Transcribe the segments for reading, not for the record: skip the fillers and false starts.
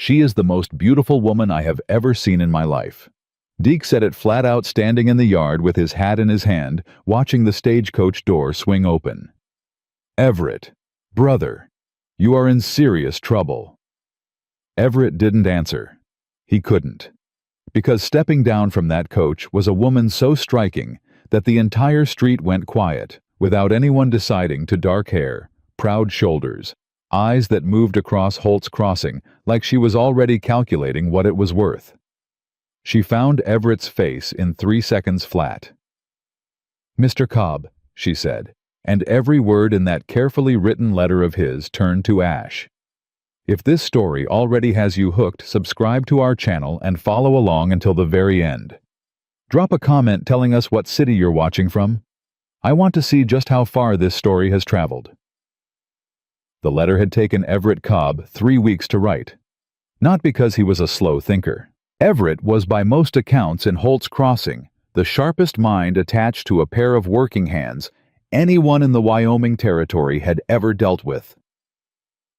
She is the most beautiful woman I have ever seen in my life. Deke said it flat out standing in the yard with his hat in his hand, watching the stagecoach door swing open. Everett, brother, you are in serious trouble. Everett didn't answer. He couldn't. Because stepping down from that coach was a woman so striking that the entire street went quiet, without anyone deciding to dark hair, proud shoulders, eyes that moved across Holt's Crossing like she was already calculating what it was worth. She found Everett's face in 3 seconds flat. "Mr. Cobb," she said, and every word in that carefully written letter of his turned to ash. If this story already has you hooked, subscribe to our channel and follow along until the very end. Drop a comment telling us what city you're watching from. I want to see just how far this story has traveled. The letter had taken Everett Cobb 3 weeks to write. Not because he was a slow thinker. Everett was by most accounts in Holt's Crossing the sharpest mind attached to a pair of working hands anyone in the Wyoming Territory had ever dealt with.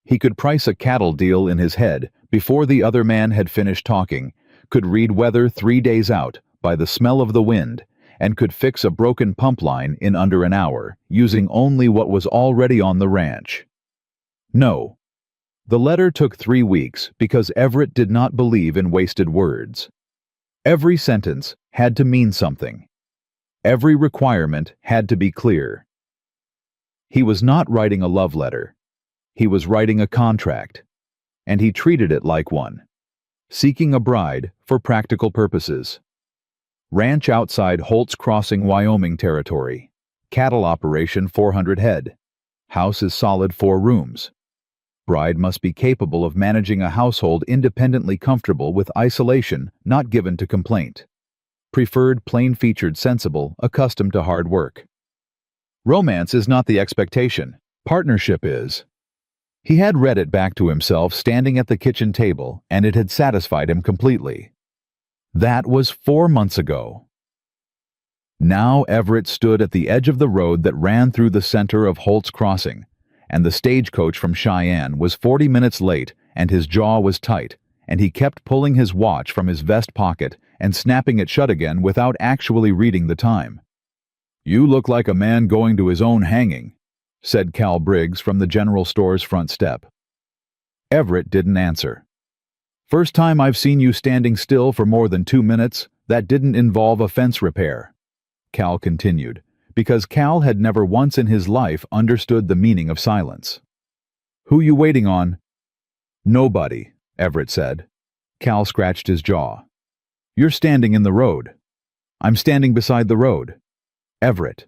He could price a cattle deal in his head before the other man had finished talking, could read weather 3 days out by the smell of the wind, and could fix a broken pump line in under an hour, using only what was already on the ranch. No. The letter took 3 weeks because Everett did not believe in wasted words. Every sentence had to mean something. Every requirement had to be clear. He was not writing a love letter. He was writing a contract, and he treated it like one. Seeking a bride for practical purposes. Ranch outside Holt's Crossing, Wyoming Territory. Cattle operation 400 head. House is solid 4 rooms. Bride must be capable of managing a household independently comfortable with isolation, not given to complaint. Preferred plain-featured sensible, accustomed to hard work. Romance is not the expectation. Partnership is. He had read it back to himself standing at the kitchen table, and it had satisfied him completely. That was 4 months ago. Now Everett stood at the edge of the road that ran through the center of Holt's Crossing, and the stagecoach from Cheyenne was 40 minutes late, and his jaw was tight, and he kept pulling his watch from his vest pocket and snapping it shut again without actually reading the time. "You look like a man going to his own hanging," said Cal Briggs from the general store's front step. Everett didn't answer. "First time I've seen you standing still for more than 2 minutes, that didn't involve a fence repair," Cal continued, because Cal had never once in his life understood the meaning of silence. "Who you waiting on?" "Nobody," Everett said. Cal scratched his jaw. "You're standing in the road." "I'm standing beside the road." "Everett,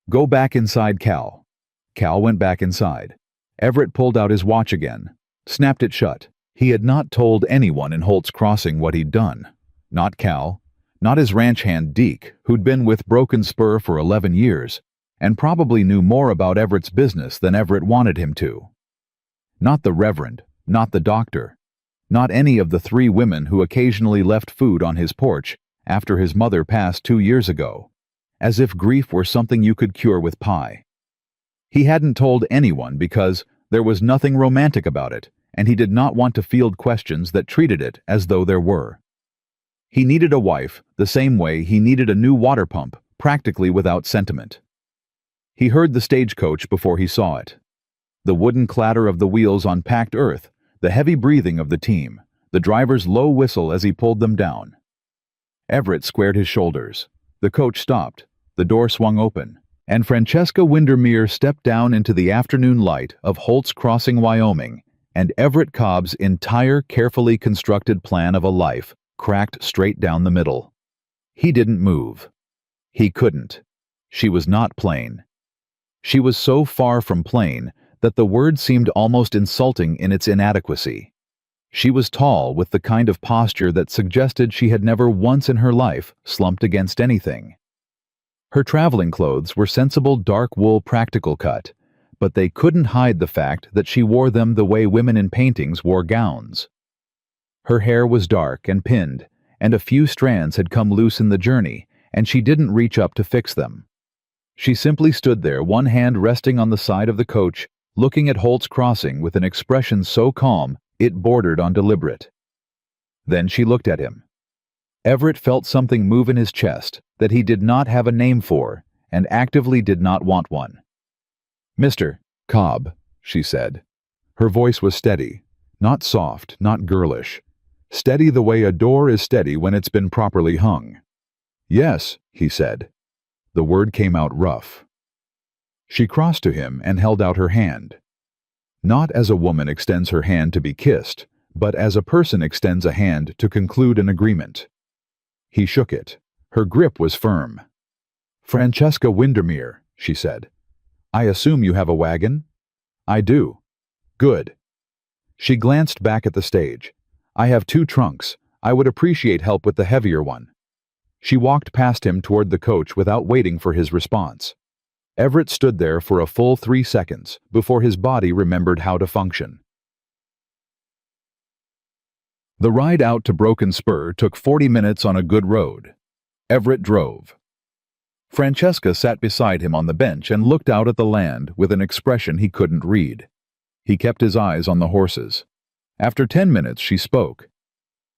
go back inside, Cal." Cal went back inside. Everett pulled out his watch again, snapped it shut. He had not told anyone in Holt's Crossing what he'd done. Not Cal, not his ranch hand Deke, who'd been with Broken Spur for 11 years, and probably knew more about Everett's business than Everett wanted him to. Not the Reverend, not the doctor, not any of the 3 women who occasionally left food on his porch after his mother passed 2 years ago, as if grief were something you could cure with pie. He hadn't told anyone because there was nothing romantic about it, and he did not want to field questions that treated it as though there were. He needed a wife the same way he needed a new water pump, practically without sentiment. He heard the stagecoach before he saw it. The wooden clatter of the wheels on packed earth, the heavy breathing of the team, the driver's low whistle as he pulled them down. Everett squared his shoulders. The coach stopped. The door swung open, and Francesca Windermere stepped down into the afternoon light of Holt's Crossing, Wyoming, and Everett Cobb's entire carefully constructed plan of a life cracked straight down the middle. He didn't move. He couldn't. She was not plain. She was so far from plain that the word seemed almost insulting in its inadequacy. She was tall with the kind of posture that suggested she had never once in her life slumped against anything. Her traveling clothes were sensible dark wool practical cut, but they couldn't hide the fact that she wore them the way women in paintings wore gowns. Her hair was dark and pinned, and a few strands had come loose in the journey, and she didn't reach up to fix them. She simply stood there, one hand resting on the side of the coach, looking at Holt's Crossing with an expression so calm It bordered on deliberate. Then she looked at him. Everett felt something move in his chest that he did not have a name for and actively did not want one. "Mr. Cobb," she said. Her voice was steady, not soft, not girlish. Steady the way a door is steady when it's been properly hung. "Yes," he said. The word came out rough. She crossed to him and held out her hand. Not as a woman extends her hand to be kissed, but as a person extends a hand to conclude an agreement. He shook it. Her grip was firm. "Francesca Windermere," she said. "I assume you have a wagon?" "I do." "Good." She glanced back at the stage. "I have 2 trunks. I would appreciate help with the heavier one." She walked past him toward the coach without waiting for his response. Everett stood there for a full 3 seconds before his body remembered how to function. The ride out to Broken Spur took 40 minutes on a good road. Everett drove. Francesca sat beside him on the bench and looked out at the land with an expression he couldn't read. He kept his eyes on the horses. After 10 minutes, she spoke.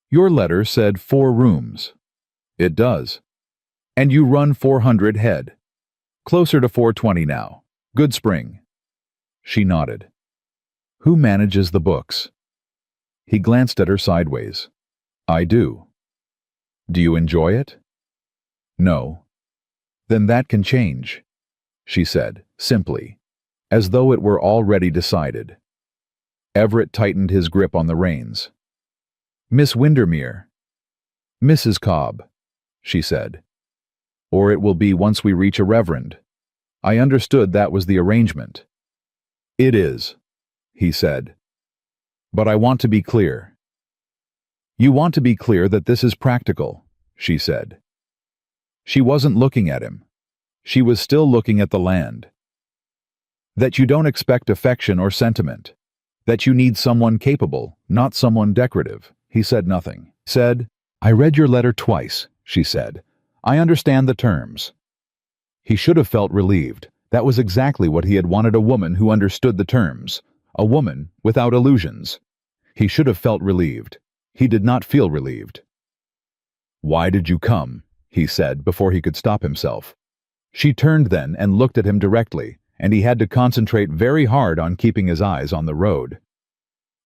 "Your letter said 4 rooms. "It does." "And you run 400 head." "Closer to 420 now. Good spring." She nodded. "Who manages the books?" He glanced at her sideways. "I do." "Do you enjoy it?" "No." "Then that can change," she said, simply, as though it were already decided. Everett tightened his grip on the reins. "Miss Windermere." "Mrs. Cobb," she said. "Or it will be once we reach a reverend. I understood that was the arrangement." "It is," he said. "But I want to be clear." "You want to be clear that this is practical," she said. She wasn't looking at him. She was still looking at the land. "That you don't expect affection or sentiment. That you need someone capable, not someone decorative." He said nothing. Said, "I read your letter twice," she said. "I understand the terms." He should have felt relieved. That was exactly what he had wanted, a woman who understood the terms. A woman without illusions. He should have felt relieved. He did not feel relieved. "Why did you come?" he said before he could stop himself. She turned then and looked at him directly, and he had to concentrate very hard on keeping his eyes on the road.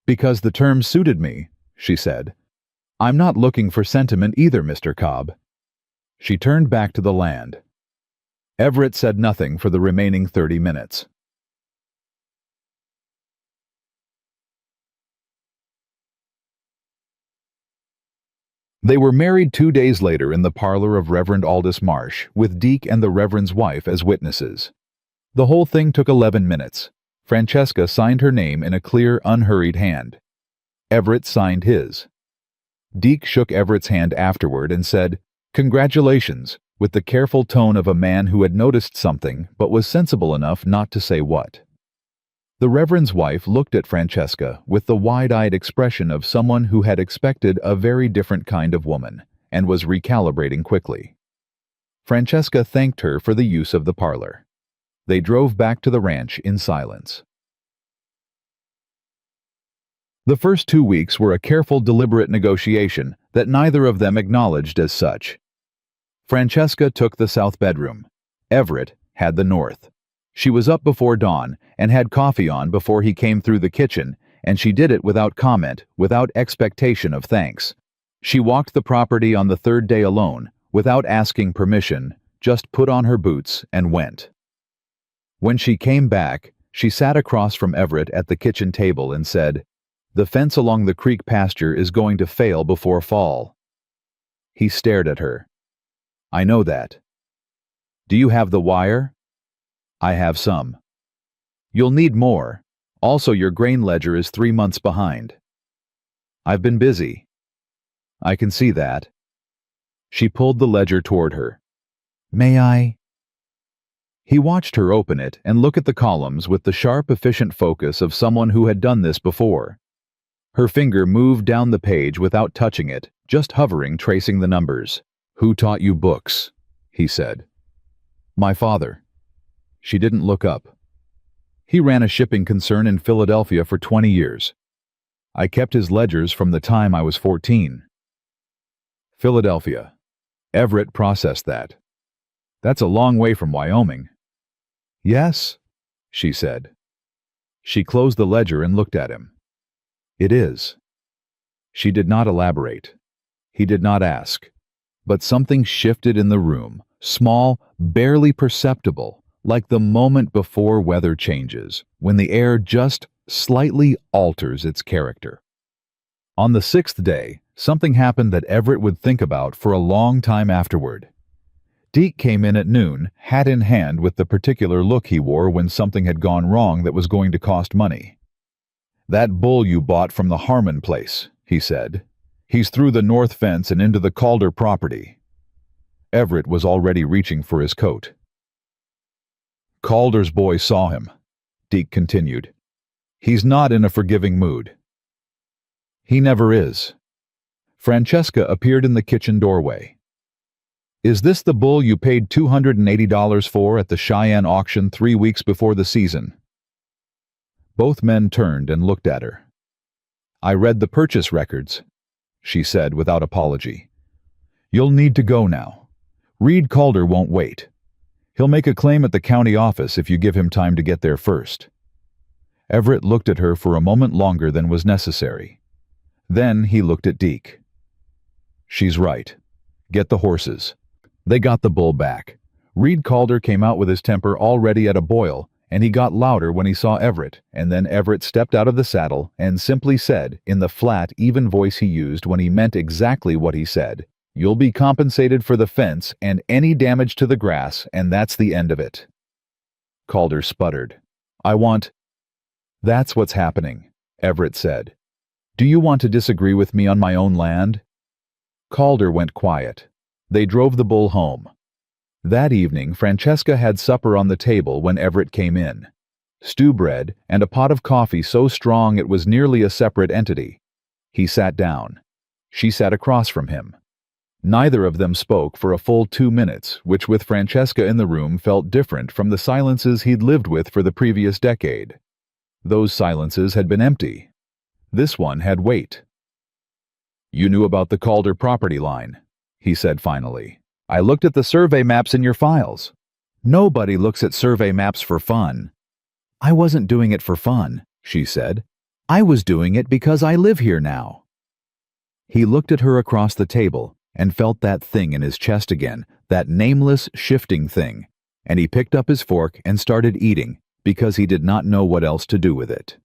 "Because the terms suited me," she said. "I'm not looking for sentiment either, Mr. Cobb." She turned back to the land. Everett said nothing for the remaining 30 minutes. They were married 2 days later in the parlor of Reverend Aldous Marsh, with Deke and the Reverend's wife as witnesses. The whole thing took 11 minutes. Francesca signed her name in a clear, unhurried hand. Everett signed his. Deke shook Everett's hand afterward and said, "Congratulations," with the careful tone of a man who had noticed something but was sensible enough not to say what. The Reverend's wife looked at Francesca with the wide-eyed expression of someone who had expected a very different kind of woman and was recalibrating quickly. Francesca thanked her for the use of the parlor. They drove back to the ranch in silence. The first 2 weeks were a careful, deliberate negotiation that neither of them acknowledged as such. Francesca took the south bedroom. Everett had the north. She was up before dawn and had coffee on before he came through the kitchen, and she did it without comment, without expectation of thanks. She walked the property on the 3rd day alone, without asking permission, just put on her boots and went. When she came back, she sat across from Everett at the kitchen table and said, "The fence along the creek pasture is going to fail before fall." He stared at her. "I know that." "Do you have the wire?" "I have some." "You'll need more. Also, your grain ledger is 3 months behind." "I've been busy." "I can see that." She pulled the ledger toward her. "May I?" He watched her open it and look at the columns with the sharp, efficient focus of someone who had done this before. Her finger moved down the page without touching it, just hovering, tracing the numbers. "Who taught you books?" he said. "My father." She didn't look up. "He ran a shipping concern in Philadelphia for 20 years. I kept his ledgers from the time I was 14. Philadelphia. Everett processed that. That's a long way from Wyoming. Yes, she said. She closed the ledger and looked at him. It is. She did not elaborate. He did not ask. But something shifted in the room, small, barely perceptible, like the moment before weather changes, when the air just slightly alters its character. On the 6th day, something happened that Everett would think about for a long time afterward. Deke came in at noon, hat in hand, with the particular look he wore when something had gone wrong that was going to cost money. "That bull you bought from the Harmon place," he said. "He's through the north fence and into the Calder property." Everett was already reaching for his coat. "Calder's boy saw him," Deke continued. "He's not in a forgiving mood." "He never is." Francesca appeared in the kitchen doorway. "Is this the bull you paid $280 for at the Cheyenne auction 3 weeks before the season?" Both men turned and looked at her. "I read the purchase records," she said without apology. "You'll need to go now. Reed Calder won't wait. He'll make a claim at the county office if you give him time to get there first." Everett looked at her for a moment longer than was necessary. Then he looked at Deke. "She's right. Get the horses." They got the bull back. Reed Calder came out with his temper already at a boil, and he got louder when he saw Everett, and then Everett stepped out of the saddle and simply said, in the flat, even voice he used when he meant exactly what he said, "You'll be compensated for the fence and any damage to the grass, and that's the end of it." Calder sputtered. "I want—" "That's what's happening," Everett said. "Do you want to disagree with me on my own land?" Calder went quiet. They drove the bull home. That evening, Francesca had supper on the table when Everett came in. Stew bread and a pot of coffee so strong it was nearly a separate entity. He sat down. She sat across from him. Neither of them spoke for a full 2 minutes, which with Francesca in the room felt different from the silences he'd lived with for the previous decade. Those silences had been empty. This one had weight. "You knew about the Calder property line," he said finally. "I looked at the survey maps in your files." "Nobody looks at survey maps for fun." "I wasn't doing it for fun," she said. "I was doing it because I live here now." He looked at her across the table and felt that thing in his chest again, that nameless, shifting thing, and he picked up his fork and started eating because he did not know what else to do with it.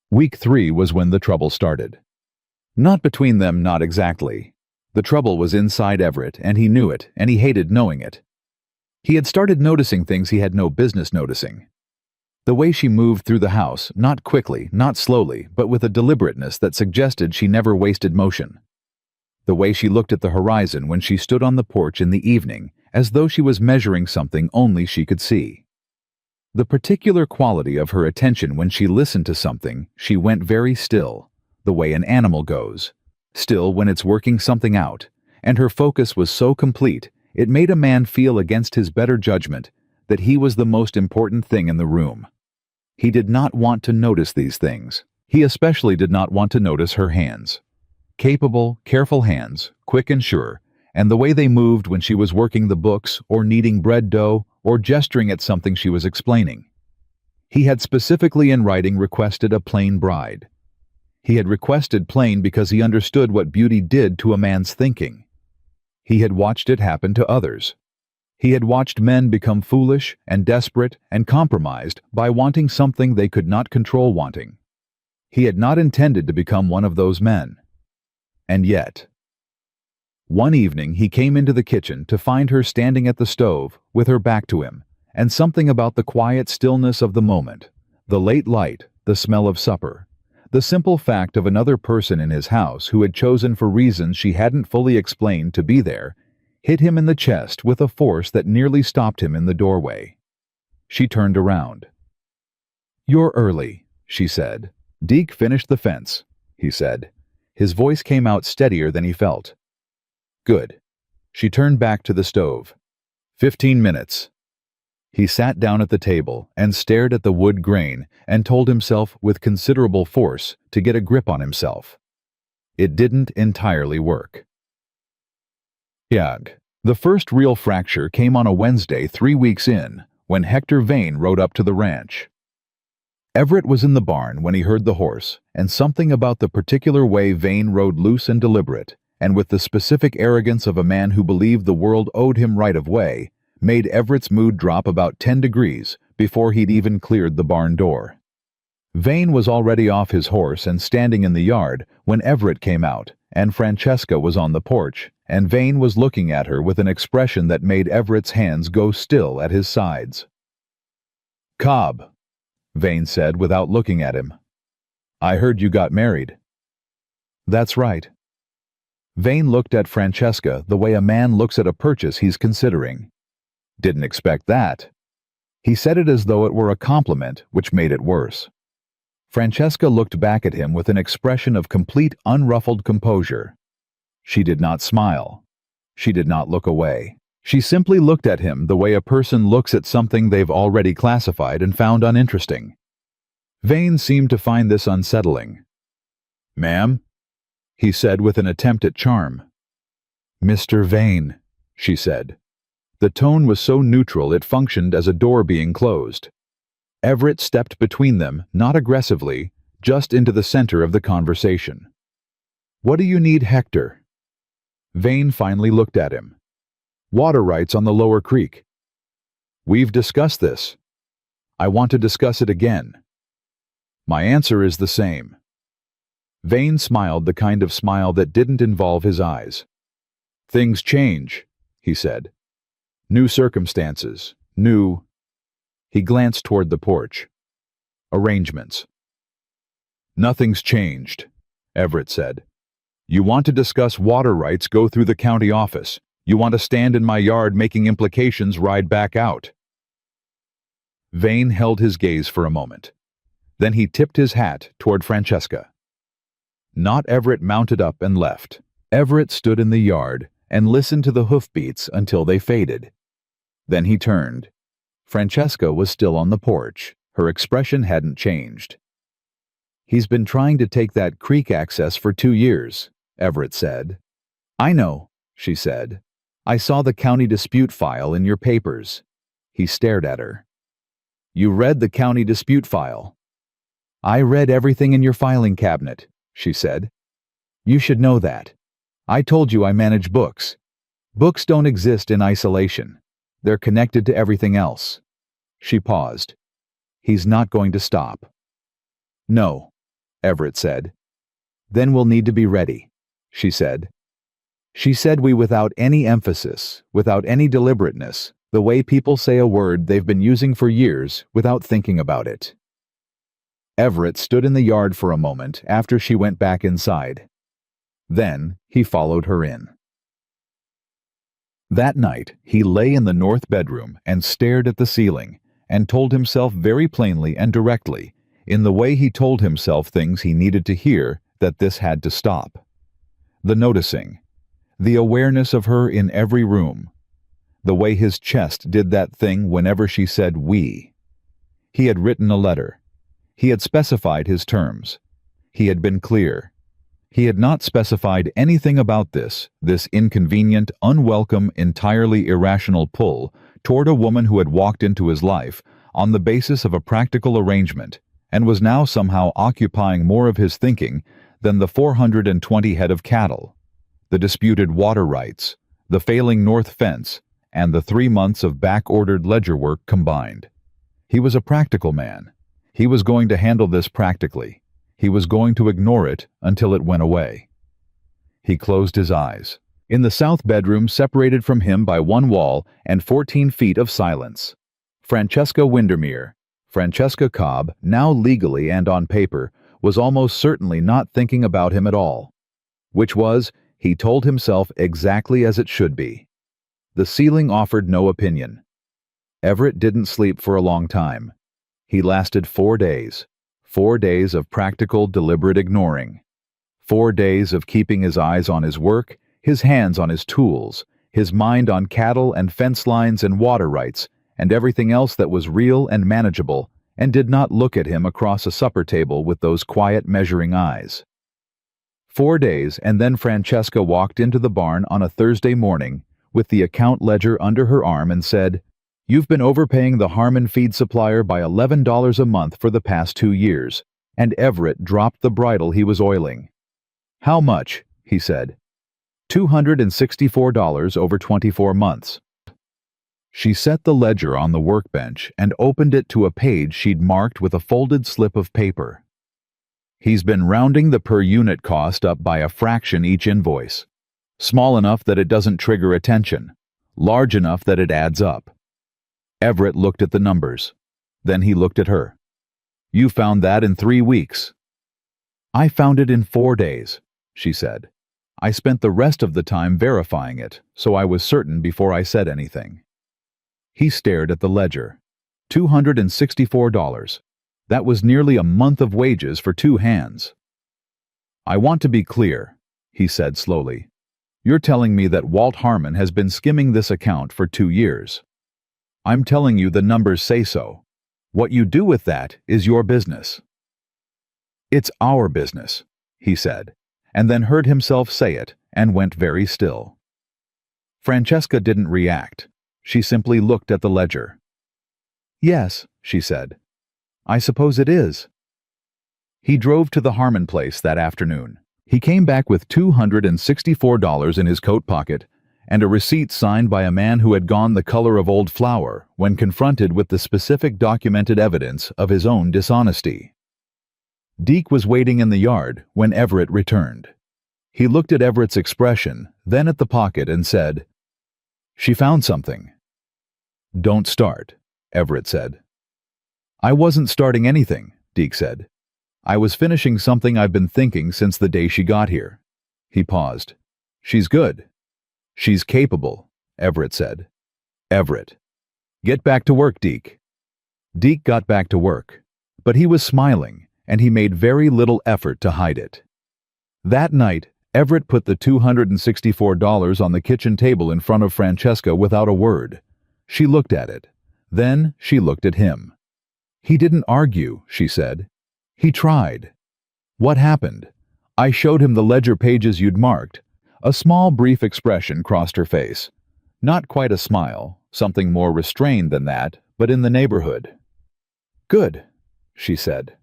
Week 3 was when the trouble started. Not between them, not exactly. The trouble was inside Everett, and he knew it, and he hated knowing it. He had started noticing things he had no business noticing. The way she moved through the house, not quickly, not slowly, but with a deliberateness that suggested she never wasted motion. The way she looked at the horizon when she stood on the porch in the evening, as though she was measuring something only she could see. The particular quality of her attention when she listened to something, she went very still, the way an animal goes, still when it's working something out, and her focus was so complete, it made a man feel against his better judgment that he was the most important thing in the room. He did not want to notice these things. He especially did not want to notice her hands. Capable, careful hands, quick and sure, and the way they moved when she was working the books or kneading bread dough or gesturing at something she was explaining. He had specifically in writing requested a plain bride. He had requested plain because he understood what beauty did to a man's thinking. He had watched it happen to others. He had watched men become foolish and desperate and compromised by wanting something they could not control wanting. He had not intended to become one of those men. And yet, one evening he came into the kitchen to find her standing at the stove with her back to him, and something about the quiet stillness of the moment, the late light, the smell of supper, the simple fact of another person in his house who had chosen for reasons she hadn't fully explained to be there, hit him in the chest with a force that nearly stopped him in the doorway. She turned around. "You're early," she said. "Deke finished the fence," he said. His voice came out steadier than he felt. "Good." She turned back to the stove. 15 minutes. He sat down at the table and stared at the wood grain and told himself with considerable force to get a grip on himself. It didn't entirely work. Yag. The first real fracture came on a Wednesday 3 weeks in, when Hector Vane rode up to the ranch. Everett was in the barn when he heard the horse, and something about the particular way Vane rode loose and deliberate, and with the specific arrogance of a man who believed the world owed him right of way, made Everett's mood drop about 10 degrees before he'd even cleared the barn door. Vane was already off his horse and standing in the yard when Everett came out, and Francesca was on the porch, and Vane was looking at her with an expression that made Everett's hands go still at his sides. "Cobb," Vane said without looking at him. "I heard you got married." "That's right." Vane looked at Francesca the way a man looks at a purchase he's considering. "Didn't expect that." He said it as though it were a compliment, which made it worse. Francesca looked back at him with an expression of complete unruffled composure. She did not smile. She did not look away. She simply looked at him the way a person looks at something they've already classified and found uninteresting. Vane seemed to find this unsettling. "Ma'am?" he said with an attempt at charm. "Mr. Vane," she said. The tone was so neutral it functioned as a door being closed. Everett stepped between them, not aggressively, just into the center of the conversation. "What do you need, Hector?" Vane finally looked at him. "Water rights on the lower creek." "We've discussed this." "I want to discuss it again." "My answer is the same." Vane smiled the kind of smile that didn't involve his eyes. "Things change," he said. "New circumstances, new—" He glanced toward the porch. "Arrangements." "Nothing's changed," Everett said. "You want to discuss water rights, go through the county office. You want to stand in my yard making implications, ride back out." Vane held his gaze for a moment. Then he tipped his hat toward Francesca. Not Everett mounted up and left. Everett stood in the yard and listened to the hoofbeats until they faded. Then he turned. Francesca was still on the porch. Her expression hadn't changed. "He's been trying to take that creek access for 2 years, Everett said. "I know," she said. "I saw the county dispute file in your papers." He stared at her. "You read the county dispute file?" "I read everything in your filing cabinet," she said. "You should know that. I told you I manage books. Books don't exist in isolation. They're connected to everything else." She paused. "He's not going to stop." "No," Everett said. "Then we'll need to be ready," she said. She said we without any emphasis, without any deliberateness, the way people say a word they've been using for years without thinking about it. Everett stood in the yard for a moment after she went back inside. Then he followed her in. That night, he lay in the north bedroom and stared at the ceiling, and told himself very plainly and directly, in the way he told himself things he needed to hear, that this had to stop. The noticing, the awareness of her in every room, the way his chest did that thing whenever she said "we." He had written a letter. He had specified his terms. He had been clear. He had not specified anything about this inconvenient, unwelcome, entirely irrational pull toward a woman who had walked into his life on the basis of a practical arrangement and was now somehow occupying more of his thinking than the 420 head of cattle, the disputed water rights, the failing north fence, and the 3 months of back-ordered ledger work combined. He was a practical man. He was going to handle this practically. He was going to ignore it until it went away. He closed his eyes. In the south bedroom, separated from him by 1 wall and 14 feet of silence, Francesca Windermere, Francesca Cobb, now legally and on paper, was almost certainly not thinking about him at all. Which was, he told himself, exactly as it should be. The ceiling offered no opinion. Everett didn't sleep for a long time. He lasted 4 days. 4 days of practical, deliberate ignoring. 4 days of keeping his eyes on his work, his hands on his tools, his mind on cattle and fence lines and water rights, and everything else that was real and manageable, and did not look at him across a supper table with those quiet, measuring eyes. 4 days, and then Francesca walked into the barn on a Thursday morning with the account ledger under her arm and said, "You've been overpaying the Harmon feed supplier by $11 a month for the past 2 years," and Everett dropped the bridle he was oiling. "How much?" he said. $264 over 24 months. She set the ledger on the workbench and opened it to a page she'd marked with a folded slip of paper. "He's been rounding the per-unit cost up by a fraction each invoice. Small enough that it doesn't trigger attention, large enough that it adds up." Everett looked at the numbers. Then he looked at her. "You found that in 3 weeks." "I found it in 4 days," she said. "I spent the rest of the time verifying it, so I was certain before I said anything." He stared at the ledger. $264. That was nearly a month of wages for 2 hands. "I want to be clear," he said slowly. "You're telling me that Walt Harmon has been skimming this account for 2 years. I'm telling you the numbers say so. What you do with that is your business." "It's our business," he said, and then heard himself say it and went very still. Francesca didn't react. She simply looked at the ledger. "Yes," she said. "I suppose it is." He drove to the Harmon place that afternoon. He came back with $264 in his coat pocket and a receipt signed by a man who had gone the color of old flour when confronted with the specific documented evidence of his own dishonesty. Deke was waiting in the yard when Everett returned. He looked at Everett's expression, then at the pocket and said, "She found something." "Don't start," Everett said. "I wasn't starting anything," Deke said. "I was finishing something I've been thinking since the day she got here." He paused. "She's good." "She's capable," Everett said. "Everett. Get back to work, Deke." Deke got back to work, but he was smiling, and he made very little effort to hide it. That night, Everett put the $264 on the kitchen table in front of Francesca without a word. She looked at it. Then she looked at him. "He didn't argue," she said. "He tried." "What happened?" "I showed him the ledger pages you'd marked." A small, brief expression crossed her face. Not quite a smile, something more restrained than that, but in the neighborhood. "Good," she said.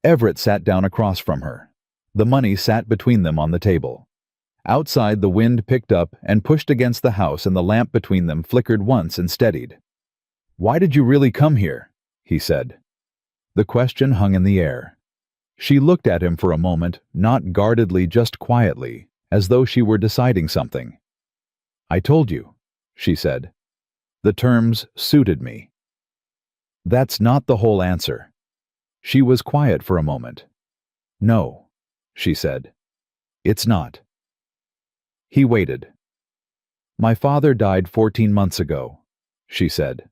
Everett sat down across from her. The money sat between them on the table. Outside, the wind picked up and pushed against the house, and the lamp between them flickered once and steadied. "Why did you really come here?" he said. The question hung in the air. She looked at him for a moment, not guardedly, just quietly, as though she were deciding something. "I told you," she said. "The terms suited me." "That's not the whole answer." She was quiet for a moment. "No," she said. "It's not." He waited. "My father died 14 months ago," she said.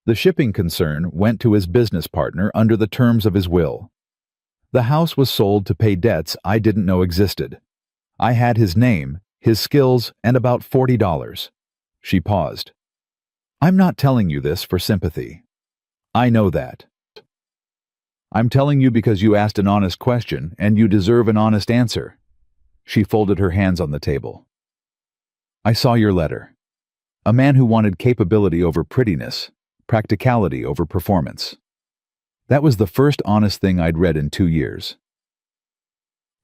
The shipping concern went to his business partner under the terms of his will. The house was sold to pay debts I didn't know existed. I had his name, his skills, and about $40. She paused. "I'm not telling you this for sympathy. I know that. I'm telling you because you asked an honest question and you deserve an honest answer." She folded her hands on the table. "I saw your letter. A man who wanted capability over prettiness, practicality over performance. That was the first honest thing I'd read in 2 years."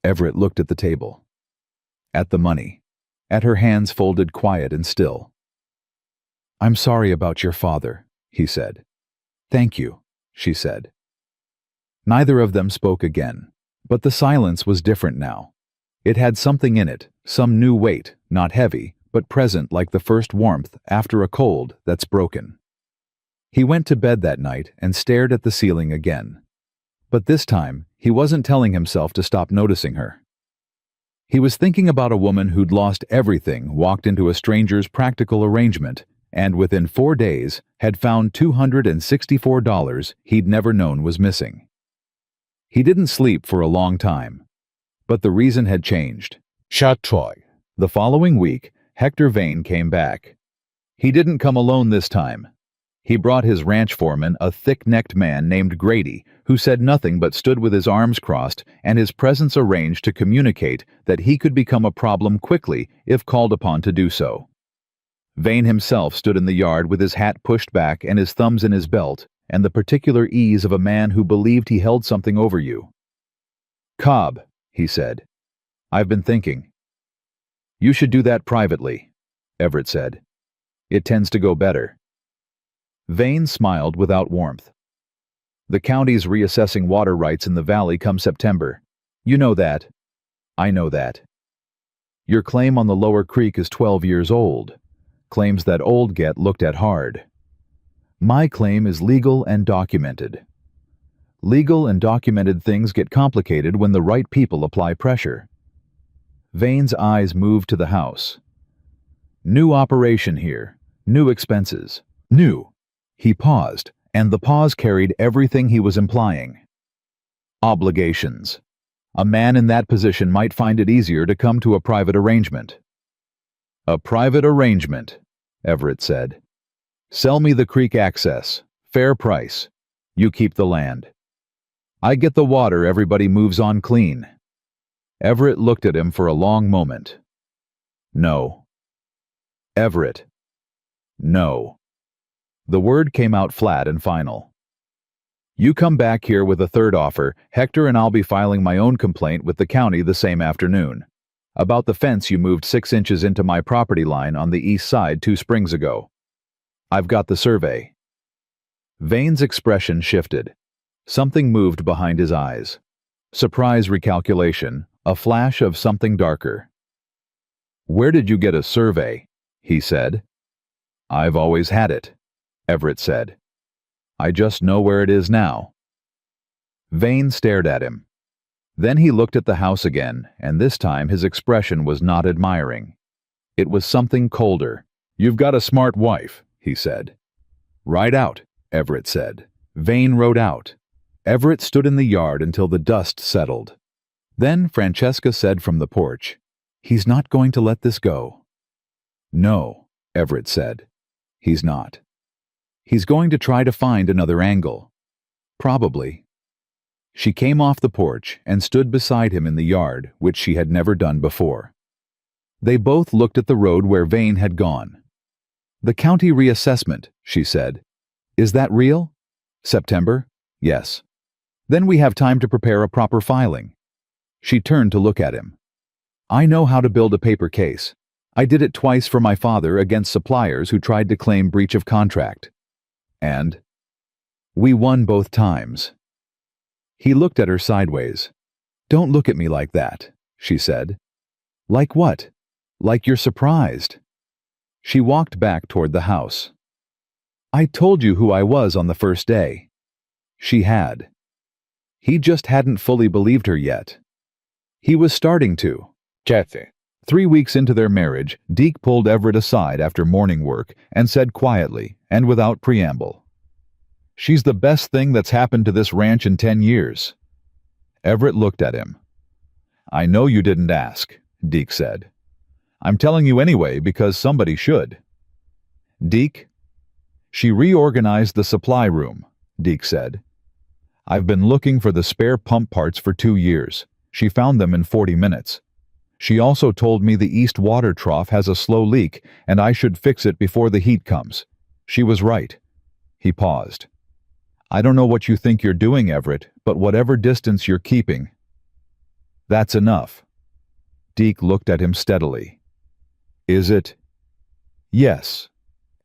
Everett looked at the table. At the money. At her hands folded quiet and still. "I'm sorry about your father," he said. "Thank you," she said. Neither of them spoke again, but the silence was different now. It had something in it, some new weight, not heavy, but present like the first warmth after a cold that's broken. He went to bed that night and stared at the ceiling again. But this time, he wasn't telling himself to stop noticing her. He was thinking about a woman who'd lost everything, walked into a stranger's practical arrangement, and within 4 days had found $264 he'd never known was missing. He didn't sleep for a long time. But the reason had changed. Chatroy. The following week, Hector Vane came back. He didn't come alone this time. He brought his ranch foreman, a thick-necked man named Grady, who said nothing but stood with his arms crossed and his presence arranged to communicate that he could become a problem quickly if called upon to do so. Vane himself stood in the yard with his hat pushed back and his thumbs in his belt, and the particular ease of a man who believed he held something over you. "Cobb," he said, "I've been thinking." "You should do that privately," Everett said. "It tends to go better." Vane smiled without warmth. "The county's reassessing water rights in the valley come September. You know that. I know that. Your claim on the lower creek is 12 years old. Claims that old get looked at hard. My claim is legal and documented. Legal and documented things get complicated when the right people apply pressure." Vane's eyes moved to the house. "New operation here. New expenses. New." He paused, and the pause carried everything he was implying. "Obligations. A man in that position might find it easier to come to a private arrangement." "A private arrangement," Everett said. "Sell me the creek access. Fair price. You keep the land. I get the water, everybody moves on clean." Everett looked at him for a long moment. "No." "Everett." "No." The word came out flat and final. "You come back here with a third offer, Hector, and I'll be filing my own complaint with the county the same afternoon. About the fence you moved 6 inches into my property line on the east side 2 springs ago. I've got the survey." Vane's expression shifted. Something moved behind his eyes. Surprise, recalculation, a flash of something darker. "Where did you get a survey?" he said. "I've always had it," Everett said. "I just know where it is now." Vane stared at him. Then he looked at the house again, and this time his expression was not admiring. It was something colder. "You've got a smart wife," he said. "Ride out," Everett said. Vane rode out. Everett stood in the yard until the dust settled. Then Francesca said from the porch, "He's not going to let this go." "No," Everett said. "He's not. He's going to try to find another angle. Probably." She came off the porch and stood beside him in the yard, which she had never done before. They both looked at the road where Vane had gone. "The county reassessment," she said. "Is that real? September?" "Yes." "Then we have time to prepare a proper filing." She turned to look at him. "I know how to build a paper case. I did it twice for my father against suppliers who tried to claim breach of contract. And we won both times." He looked at her sideways. "Don't look at me like that," she said. "Like what? Like you're surprised." She walked back toward the house. "I told you who I was on the first day." She had. He just hadn't fully believed her yet. He was starting to. Kathy. 3 weeks into their marriage, Deke pulled Everett aside after morning work and said quietly, and without preamble, "She's the best thing that's happened to this ranch in 10 years. Everett looked at him. "I know you didn't ask," Deke said. "I'm telling you anyway because somebody should." "Deke?" "She reorganized the supply room," Deke said. "I've been looking for the spare pump parts for 2 years. She found them in 40 minutes. She also told me the east water trough has a slow leak and I should fix it before the heat comes. She was right." He paused. "I don't know what you think you're doing, Everett, but whatever distance you're keeping." "That's enough." Deke looked at him steadily. "Is it?" "Yes,"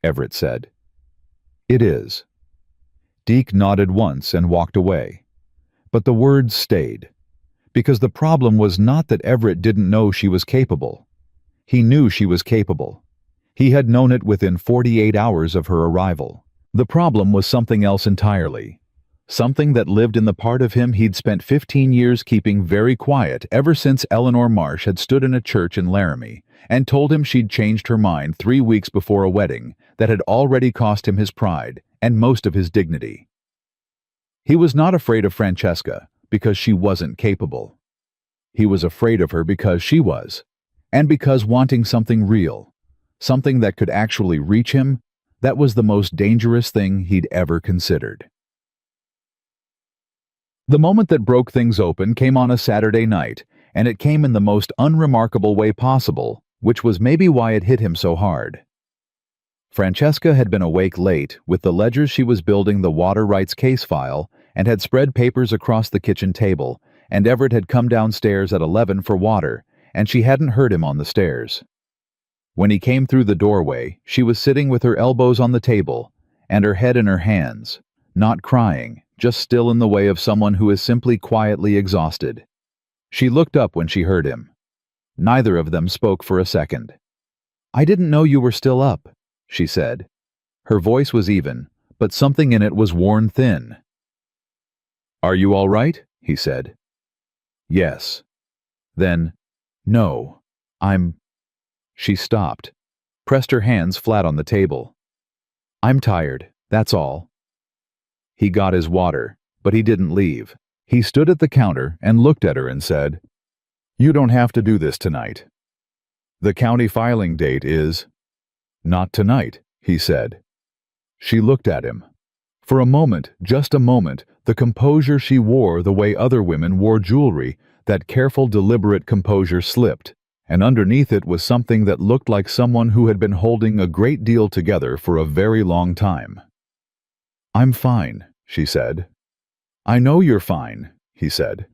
Everett said. "It is." Deke nodded once and walked away. But the words stayed. Because the problem was not that Everett didn't know she was capable. He knew she was capable. He had known it within 48 hours of her arrival. The problem was something else entirely. Something that lived in the part of him he'd spent 15 years keeping very quiet ever since Eleanor Marsh had stood in a church in Laramie and told him she'd changed her mind 3 weeks before a wedding that had already cost him his pride and most of his dignity. He was not afraid of Francesca because she wasn't capable. He was afraid of her because she was, and because wanting something real, something that could actually reach him, that was the most dangerous thing he'd ever considered. The moment that broke things open came on a Saturday night, and it came in the most unremarkable way possible, which was maybe why it hit him so hard. Francesca had been awake late with the ledgers she was building the water rights case file and had spread papers across the kitchen table, and Everett had come downstairs at 11 for water, and she hadn't heard him on the stairs. When he came through the doorway, she was sitting with her elbows on the table and her head in her hands, not crying, just still in the way of someone who is simply quietly exhausted. She looked up when she heard him. Neither of them spoke for a second. "I didn't know you were still up," she said. Her voice was even, but something in it was worn thin. "Are you all right?" he said. "Yes." Then, "No, I'm—" She stopped, pressed her hands flat on the table. "I'm tired, that's all." He got his water, but he didn't leave. He stood at the counter and looked at her and said, "You don't have to do this tonight. The county filing date is—" "Not tonight," he said. She looked at him. For a moment, just a moment, the composure she wore the way other women wore jewelry, that careful, deliberate composure slipped, and underneath it was something that looked like someone who had been holding a great deal together for a very long time. "I'm fine," she said. "I know you're fine," he said.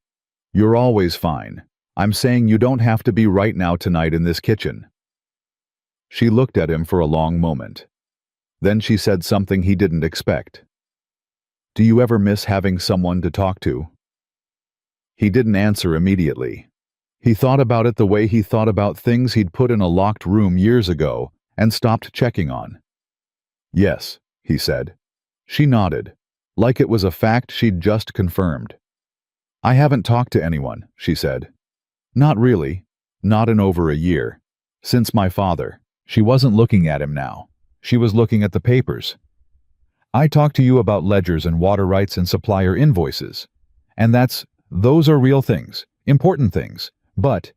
"You're always fine. I'm saying you don't have to be right now tonight in this kitchen." She looked at him for a long moment. Then she said something he didn't expect. "Do you ever miss having someone to talk to?" He didn't answer immediately. He thought about it the way he thought about things he'd put in a locked room years ago and stopped checking on. "Yes," he said. She nodded, like it was a fact she'd just confirmed. "I haven't talked to anyone," she said. "Not really. Not in over a year. Since my father." She wasn't looking at him now. She was looking at the papers. "I talked to you about ledgers and water rights and supplier invoices. And those are real things, important things. But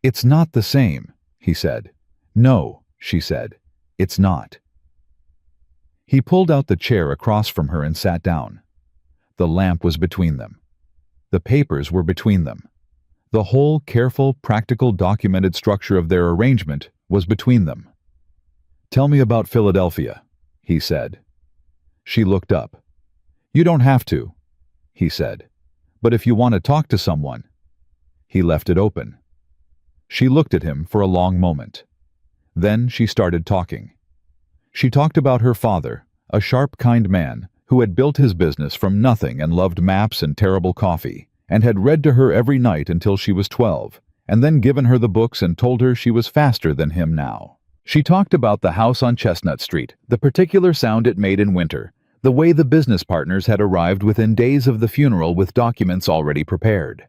it's not the same," he said. "No," she said. "It's not." He pulled out the chair across from her and sat down. The lamp was between them. The papers were between them. The whole careful, practical, documented structure of their arrangement was between them. "Tell me about Philadelphia," he said. She looked up. "You don't have to," he said. "But if you want to talk to someone—" He left it open. She looked at him for a long moment. Then she started talking. She talked about her father, a sharp, kind man who had built his business from nothing and loved maps and terrible coffee, and had read to her every night until she was 12, and then given her the books and told her she was faster than him now. She talked about the house on Chestnut Street, the particular sound it made in winter, the way the business partners had arrived within days of the funeral with documents already prepared.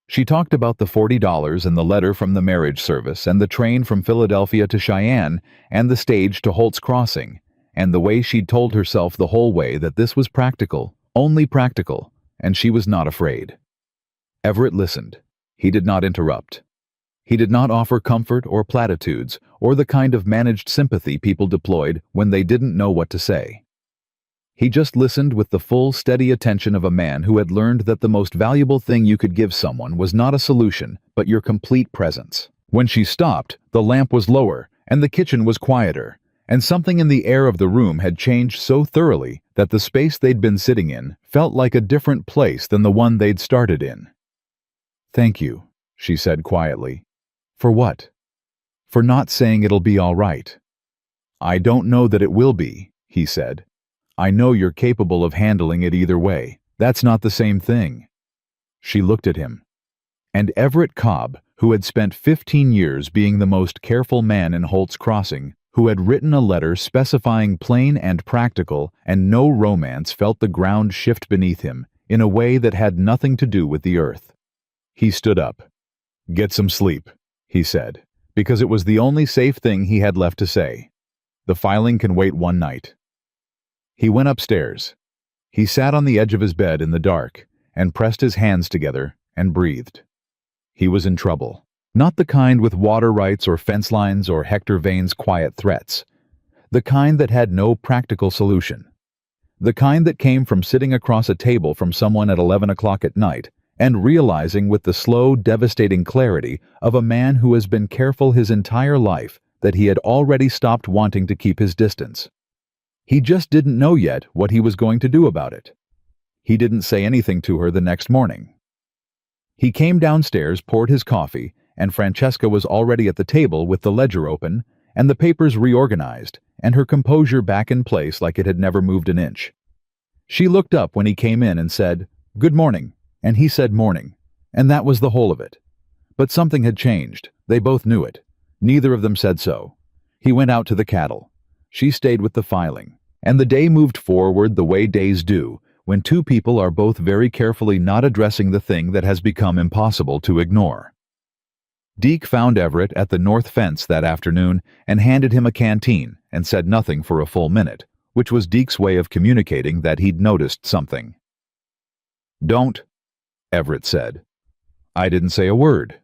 She talked about the $40 and the letter from the marriage service and the train from Philadelphia to Cheyenne and the stage to Holt's Crossing, and the way she'd told herself the whole way that this was practical, only practical, and she was not afraid. Everett listened. He did not interrupt. He did not offer comfort or platitudes or the kind of managed sympathy people deployed when they didn't know what to say. He just listened with the full, steady attention of a man who had learned that the most valuable thing you could give someone was not a solution, but your complete presence. When she stopped, the lamp was lower, and the kitchen was quieter, and something in the air of the room had changed so thoroughly that the space they'd been sitting in felt like a different place than the one they'd started in. "Thank you," she said quietly. "For what?" "For not saying it'll be all right." "I don't know that it will be," he said. "I know you're capable of handling it either way. That's not the same thing." She looked at him. And Everett Cobb, who had spent 15 years being the most careful man in Holt's Crossing, who had written a letter specifying plain and practical and no romance, felt the ground shift beneath him in a way that had nothing to do with the earth. He stood up. "Get some sleep," he said, because it was the only safe thing he had left to say. "The filing can wait one night." He went upstairs. He sat on the edge of his bed in the dark and pressed his hands together and breathed. He was in trouble. Not the kind with water rights or fence lines or Hector Vane's quiet threats. The kind that had no practical solution. The kind that came from sitting across a table from someone at 11 o'clock at night and realizing with the slow, devastating clarity of a man who has been careful his entire life that he had already stopped wanting to keep his distance. He just didn't know yet what he was going to do about it. He didn't say anything to her the next morning. He came downstairs, poured his coffee, and Francesca was already at the table with the ledger open and the papers reorganized and her composure back in place like it had never moved an inch. She looked up when he came in and said, "Good morning," and he said morning, and that was the whole of it. But something had changed. They both knew it. Neither of them said so. He went out to the cattle. She stayed with the filing. And the day moved forward the way days do, when two people are both very carefully not addressing the thing that has become impossible to ignore. Deke found Everett at the north fence that afternoon and handed him a canteen and said nothing for a full minute, which was Deke's way of communicating that he'd noticed something. "Don't," Everett said. "I didn't say a word."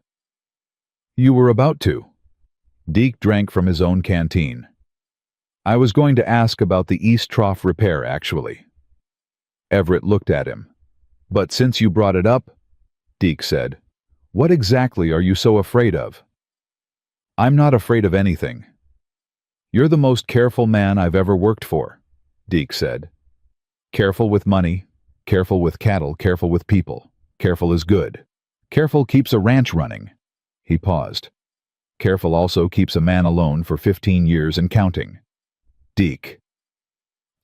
"You were about to." Deke drank from his own canteen. "I was going to ask about the East Trough repair, actually." Everett looked at him. "But since you brought it up," Deke said, "what exactly are you so afraid of?" "I'm not afraid of anything." "You're the most careful man I've ever worked for," Deke said. "Careful with money, careful with cattle, careful with people. Careful is good. Careful keeps a ranch running." He paused. "Careful also keeps a man alone for 15 years and counting." "Deke."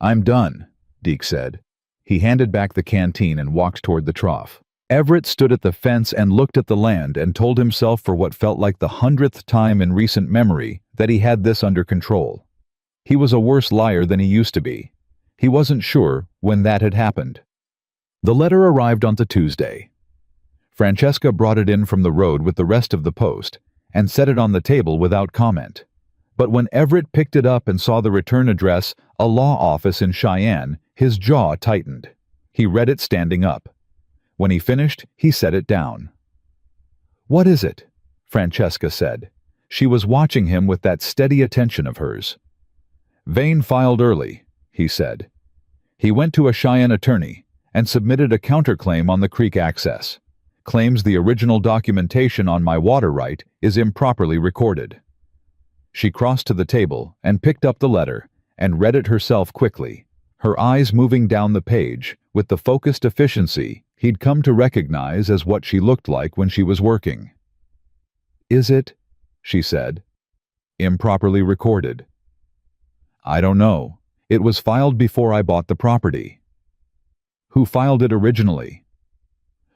"I'm done," Deke said. He handed back the canteen and walked toward the trough. Everett stood at the fence and looked at the land and told himself for what felt like the 100th time in recent memory that he had this under control. He was a worse liar than he used to be. He wasn't sure when that had happened. The letter arrived on the Tuesday. Francesca brought it in from the road with the rest of the post and set it on the table without comment. But when Everett picked it up and saw the return address, a law office in Cheyenne, his jaw tightened. He read it standing up. When he finished, he set it down. "What is it?" Francesca said. She was watching him with that steady attention of hers. "Vane filed early," he said. "He went to a Cheyenne attorney and submitted a counterclaim on the creek access. Claims the original documentation on my water right is improperly recorded." She crossed to the table and picked up the letter and read it herself quickly, her eyes moving down the page with the focused efficiency he'd come to recognize as what she looked like when she was working. "Is it?" she said. "Improperly recorded." "I don't know. It was filed before I bought the property." "Who filed it originally?"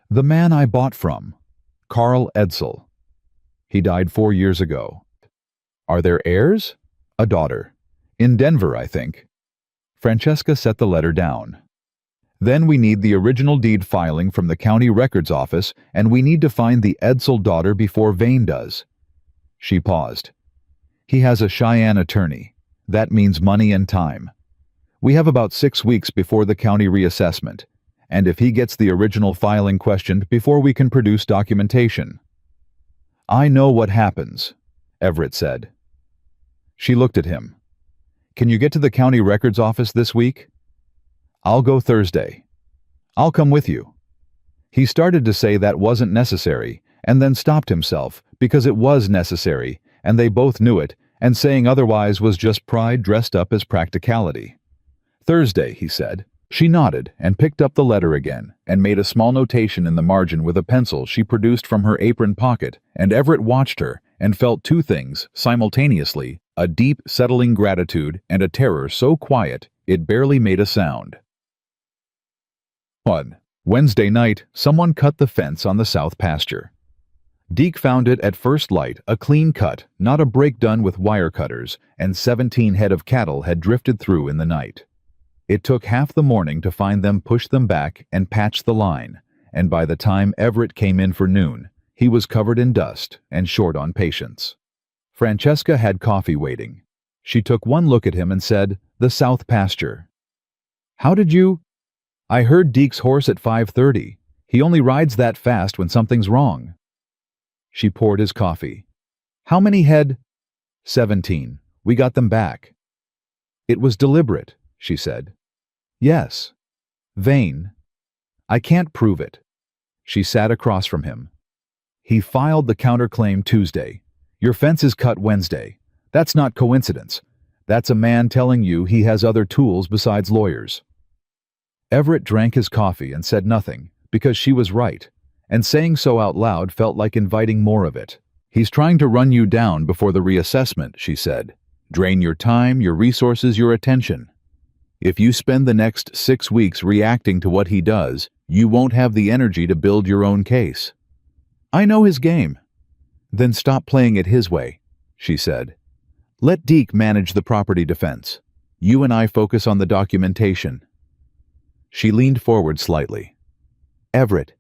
"The man I bought from, Carl Edsel. He died 4 years ago." "Are there heirs?" "A daughter. In Denver, I think." Francesca set the letter down. "Then we need the original deed filing from the county records office, and we need to find the Edsel daughter before Vane does." She paused. "He has a Cheyenne attorney. That means money and time. We have about 6 weeks before the county reassessment, and if he gets the original filing questioned before we can produce documentation." "I know what happens," Everett said. She looked at him. "Can you get to the county records office this week?" "I'll go Thursday." "I'll come with you." He started to say that wasn't necessary, and then stopped himself because it was necessary, and they both knew it, and saying otherwise was just pride dressed up as practicality. "Thursday," he said. She nodded and picked up the letter again and made a small notation in the margin with a pencil she produced from her apron pocket, and Everett watched her and felt two things simultaneously, a deep, settling gratitude and a terror so quiet it barely made a sound. 1. Wednesday night, someone cut the fence on the south pasture. Deke found it at first light a clean cut, not a break done with wire cutters, and 17 head of cattle had drifted through in the night. It took half the morning to find them, push them back, and patch the line, and by the time Everett came in for noon, he was covered in dust and short on patience. Francesca had coffee waiting. She took one look at him and said, "The south pasture." "How did you—" "I heard Deke's horse at 5:30. He only rides that fast when something's wrong." She poured his coffee. How many head? 17. We got them back. It was deliberate, she said. Yes. Vain. I can't prove it. She sat across from him. He filed the counterclaim Tuesday. Your fence is cut Wednesday. That's not coincidence. That's a man telling you he has other tools besides lawyers. Everett drank his coffee and said nothing, because she was right, and saying so out loud felt like inviting more of it. He's trying to run you down before the reassessment, she said. Drain your time, your resources, your attention. If you spend the next 6 weeks reacting to what he does, you won't have the energy to build your own case. I know his game. Then stop playing it his way, she said. Let Deke manage the property defense. You and I focus on the documentation. She leaned forward slightly. Everett,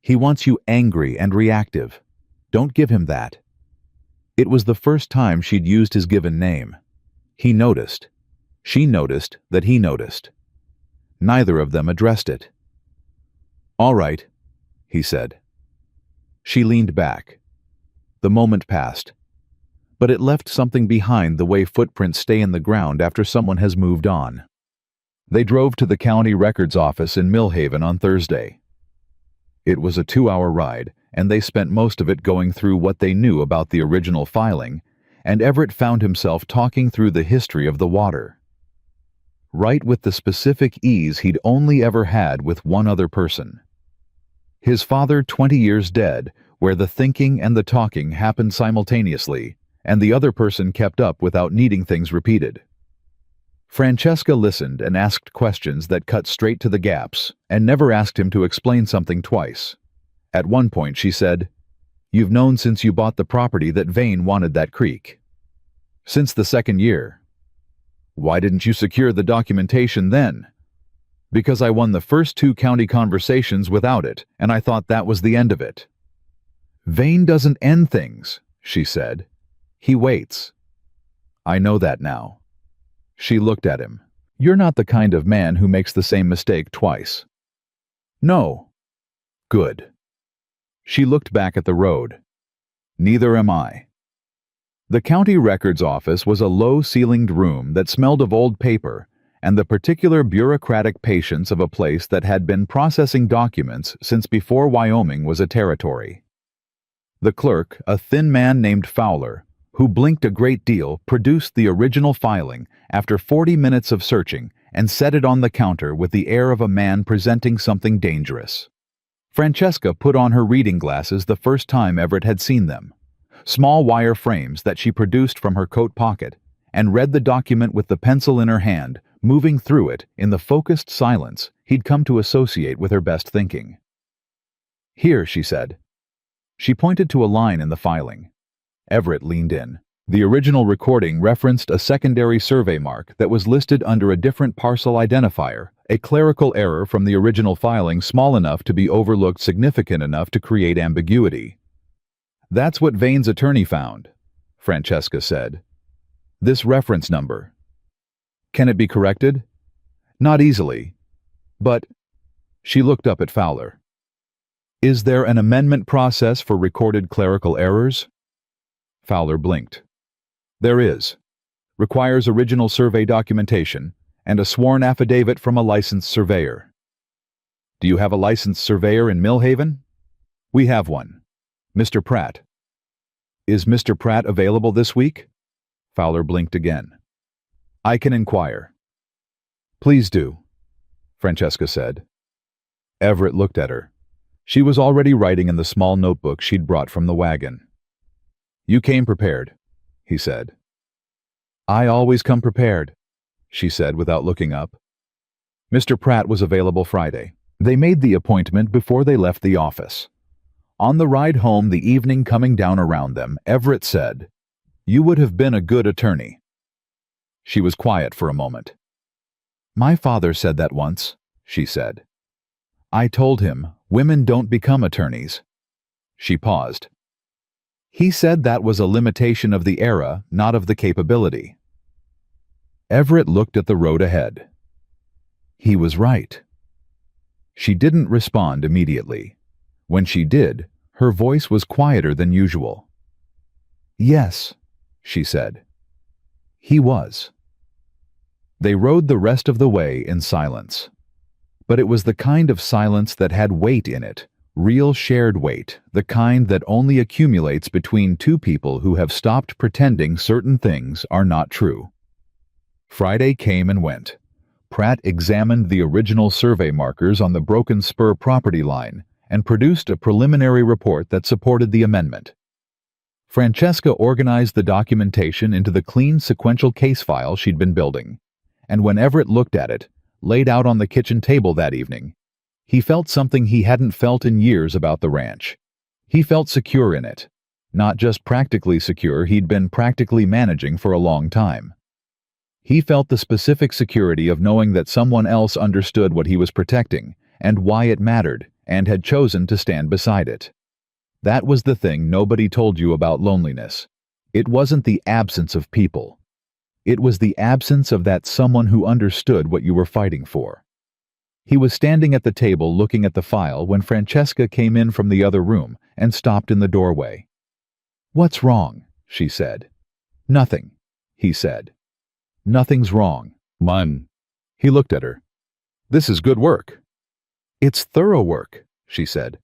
he wants you angry and reactive. Don't give him that. It was the first time she'd used his given name. He noticed. She noticed that he noticed. Neither of them addressed it. All right, he said. She leaned back. The moment passed. But it left something behind the way footprints stay in the ground after someone has moved on. They drove to the county records office in Millhaven on Thursday. It was a 2-hour ride, and they spent most of it going through what they knew about the original filing, and Everett found himself talking through the history of the water. Right with the specific ease he'd only ever had with one other person. His father 20 years dead, where the thinking and the talking happened simultaneously, and the other person kept up without needing things repeated. Francesca listened and asked questions that cut straight to the gaps, and never asked him to explain something twice. At one point she said, You've known since you bought the property that Vane wanted that creek. Since the 2nd year. Why didn't you secure the documentation then? Because I won the first 2 county conversations without it, and I thought that was the end of it. Vane doesn't end things, she said. He waits. I know that now. She looked at him. You're not the kind of man who makes the same mistake twice. No. Good. She looked back at the road. Neither am I. The county records office was a low-ceilinged room that smelled of old paper and the particular bureaucratic patience of a place that had been processing documents since before Wyoming was a territory. The clerk, a thin man named Fowler, who blinked a great deal, produced the original filing after 40 minutes of searching and set it on the counter with the air of a man presenting something dangerous. Francesca put on her reading glasses the first time Everett had seen them, small wire frames that she produced from her coat pocket, and read the document with the pencil in her hand, moving through it in the focused silence he'd come to associate with her best thinking. Here, she said. She pointed to a line in the filing. Everett leaned in. The original recording referenced a secondary survey mark that was listed under a different parcel identifier, a clerical error from the original filing small enough to be overlooked, significant enough to create ambiguity. That's what Vane's attorney found, Francesca said. This reference number. Can it be corrected? Not easily. But... She looked up at Fowler. Is there an amendment process for recorded clerical errors? Fowler blinked. There is. Requires original survey documentation and a sworn affidavit from a licensed surveyor. Do you have a licensed surveyor in Millhaven? We have one. Mr. Pratt. Is Mr. Pratt available this week? Fowler blinked again. I can inquire. Please do, Francesca said. Everett looked at her. She was already writing in the small notebook she'd brought from the wagon. You came prepared, he said. I always come prepared, she said without looking up. Mr. Pratt was available Friday. They made the appointment before they left the office. On the ride home, the evening coming down around them, Everett said, You would have been a good attorney. She was quiet for a moment. My father said that once, she said. I told him, women don't become attorneys. She paused. He said that was a limitation of the era, not of the capability. Everett looked at the road ahead. He was right. She didn't respond immediately. When she did, Her voice was quieter than usual. "Yes," she said. "He was." They rode the rest of the way in silence. But it was the kind of silence that had weight in it, real shared weight, the kind that only accumulates between two people who have stopped pretending certain things are not true. Friday came and went. Pratt examined the original survey markers on the Broken Spur property line and produced a preliminary report that supported the amendment. Francesca organized the documentation into the clean sequential case file she'd been building, and when Everett looked at it, laid out on the kitchen table that evening, he felt something he hadn't felt in years about the ranch. He felt secure in it. Not just practically secure, he'd been practically managing for a long time. He felt the specific security of knowing that someone else understood what he was protecting and why it mattered and had chosen to stand beside it. That was the thing nobody told you about loneliness. It wasn't the absence of people. It was the absence of that someone who understood what you were fighting for. He was standing at the table looking at the file when Francesca came in from the other room and stopped in the doorway. "What's wrong?" she said. "Nothing," he said. "Nothing's wrong." "Mine." He looked at her. "This is good work." "It's thorough work," she said.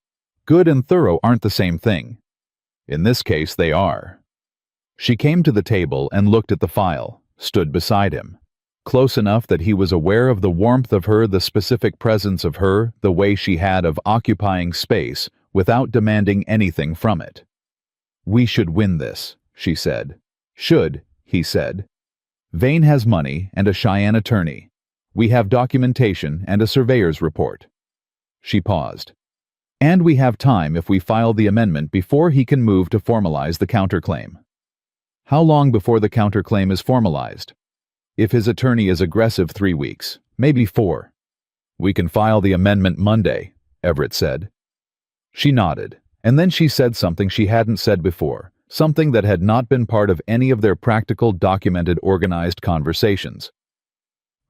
"Good and thorough aren't the same thing." "In this case, they are." She came to the table and looked at the file, stood beside him, close enough that he was aware of the warmth of her, the specific presence of her, the way she had of occupying space without demanding anything from it. "We should win this," she said. "Should," he said. "Vane has money and a Cheyenne attorney. We have documentation and a surveyor's report." She paused. "And we have time if we file the amendment before he can move to formalize the counterclaim." "How long before the counterclaim is formalized?" "If his attorney is aggressive, 3 weeks, maybe 4. "We can file the amendment Monday," Everett said. She nodded, and then she said something she hadn't said before, something that had not been part of any of their practical, documented, organized conversations.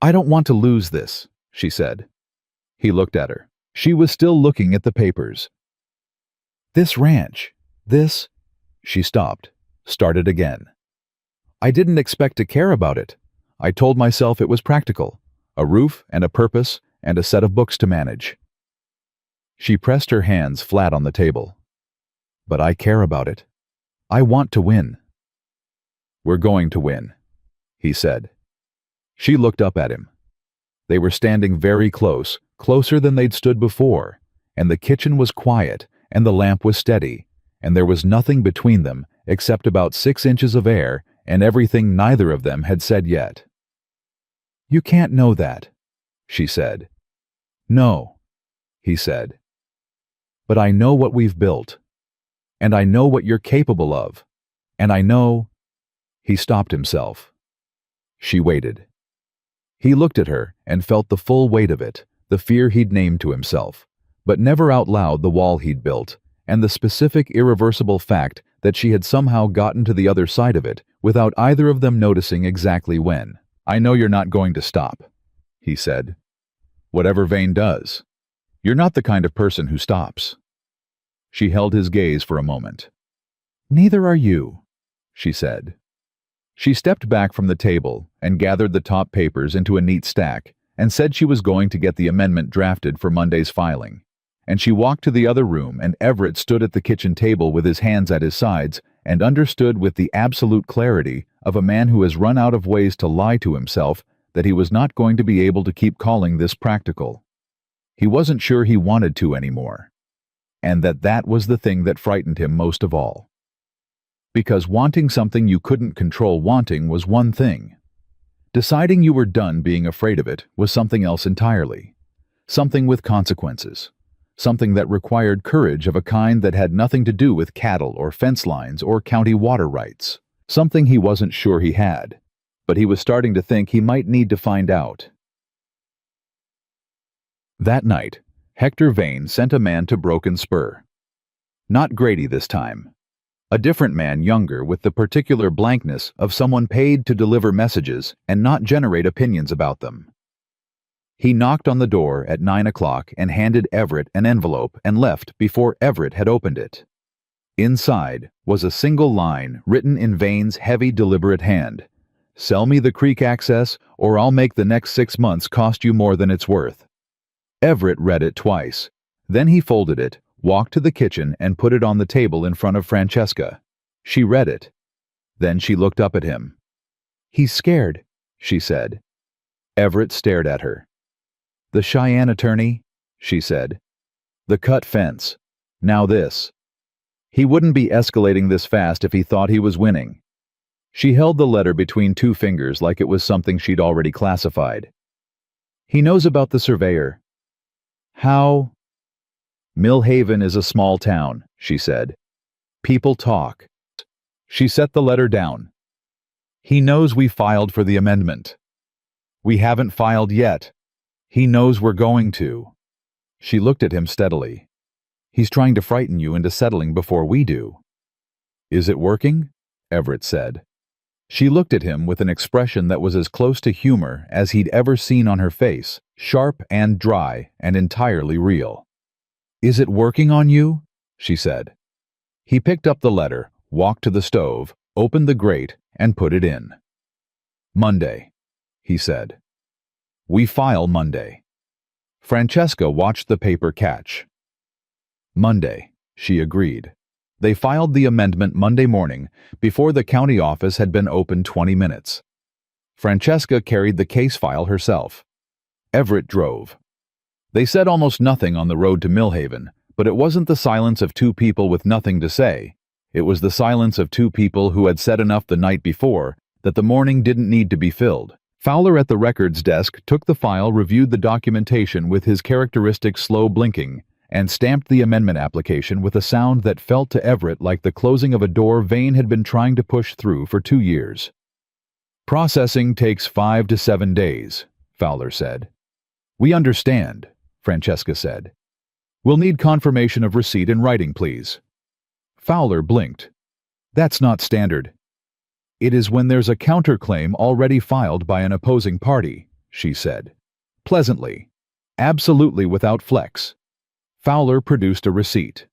"I don't want to lose this," she said. He looked at her. She was still looking at the papers. "This ranch, this—" She stopped, started again. "I didn't expect to care about it. I told myself it was practical, a roof and a purpose and a set of books to manage." She pressed her hands flat on the table. "But I care about it. I want to win." "We're going to win," he said. She looked up at him. They were standing very close, closer than they'd stood before, and the kitchen was quiet, and the lamp was steady, and there was nothing between them except about 6 inches of air and everything neither of them had said yet. "You can't know that," she said. "No," he said. "But I know what we've built, and I know what you're capable of, and I know—" He stopped himself. She waited. He looked at her and felt the full weight of it, the fear he'd named to himself, but never out loud, the wall he'd built, and the specific, irreversible fact that she had somehow gotten to the other side of it without either of them noticing exactly when. "I know you're not going to stop," he said. "Whatever Vane does. You're not the kind of person who stops." She held his gaze for a moment. "Neither are you," she said. She stepped back from the table and gathered the top papers into a neat stack and said she was going to get the amendment drafted for Monday's filing. And she walked to the other room, and Everett stood at the kitchen table with his hands at his sides and understood with the absolute clarity of a man who has run out of ways to lie to himself that he was not going to be able to keep calling this practical. He wasn't sure he wanted to anymore. And that was the thing that frightened him most of all. Because wanting something you couldn't control wanting was one thing. Deciding you were done being afraid of it was something else entirely. Something with consequences. Something that required courage of a kind that had nothing to do with cattle or fence lines or county water rights. Something he wasn't sure he had, but he was starting to think he might need to find out. That night, Hector Vane sent a man to Broken Spur. Not Grady this time. A different man, younger, with the particular blankness of someone paid to deliver messages and not generate opinions about them. He knocked on the door at 9 o'clock and handed Everett an envelope and left before Everett had opened it. Inside was a single line written in Vane's heavy, deliberate hand. "Sell me the creek access, or I'll make the next 6 months cost you more than it's worth." Everett read it twice. Then he folded it, walked to the kitchen, and put it on the table in front of Francesca. She read it. Then she looked up at him. "He's scared," she said. Everett stared at her. "The Cheyenne attorney," she said. "The cut fence. Now this." He wouldn't be escalating this fast if he thought he was winning. She held the letter between 2 fingers like it was something she'd already classified. "He knows about the surveyor." "How?" "Millhaven is a small town," she said. "People talk." She set the letter down. "He knows we filed for the amendment." "We haven't filed yet." "He knows we're going to." She looked at him steadily. "He's trying to frighten you into settling before we do." "Is it working?" Everett said. She looked at him with an expression that was as close to humor as he'd ever seen on her face, sharp and dry and entirely real. "Is it working on you?" she said. He picked up the letter, walked to the stove, opened the grate, and put it in. "Monday," he said. "We file Monday." Francesca watched the paper catch. "Monday," she agreed. They filed the amendment Monday morning, before the county office had been open 20 minutes. Francesca carried the case file herself. Everett drove. They said almost nothing on the road to Millhaven, but it wasn't the silence of 2 people with nothing to say. It was the silence of 2 people who had said enough the night before that the morning didn't need to be filled. Fowler at the records desk took the file, reviewed the documentation with his characteristic slow blinking, and stamped the amendment application with a sound that felt to Everett like the closing of a door Vane had been trying to push through for 2 years. "Processing takes 5 to 7 days, Fowler said. "We understand," Francesca said. "We'll need confirmation of receipt in writing, please." Fowler blinked. "That's not standard." "It is when there's a counterclaim already filed by an opposing party," she said. Pleasantly. Absolutely without flex. Fowler produced a receipt.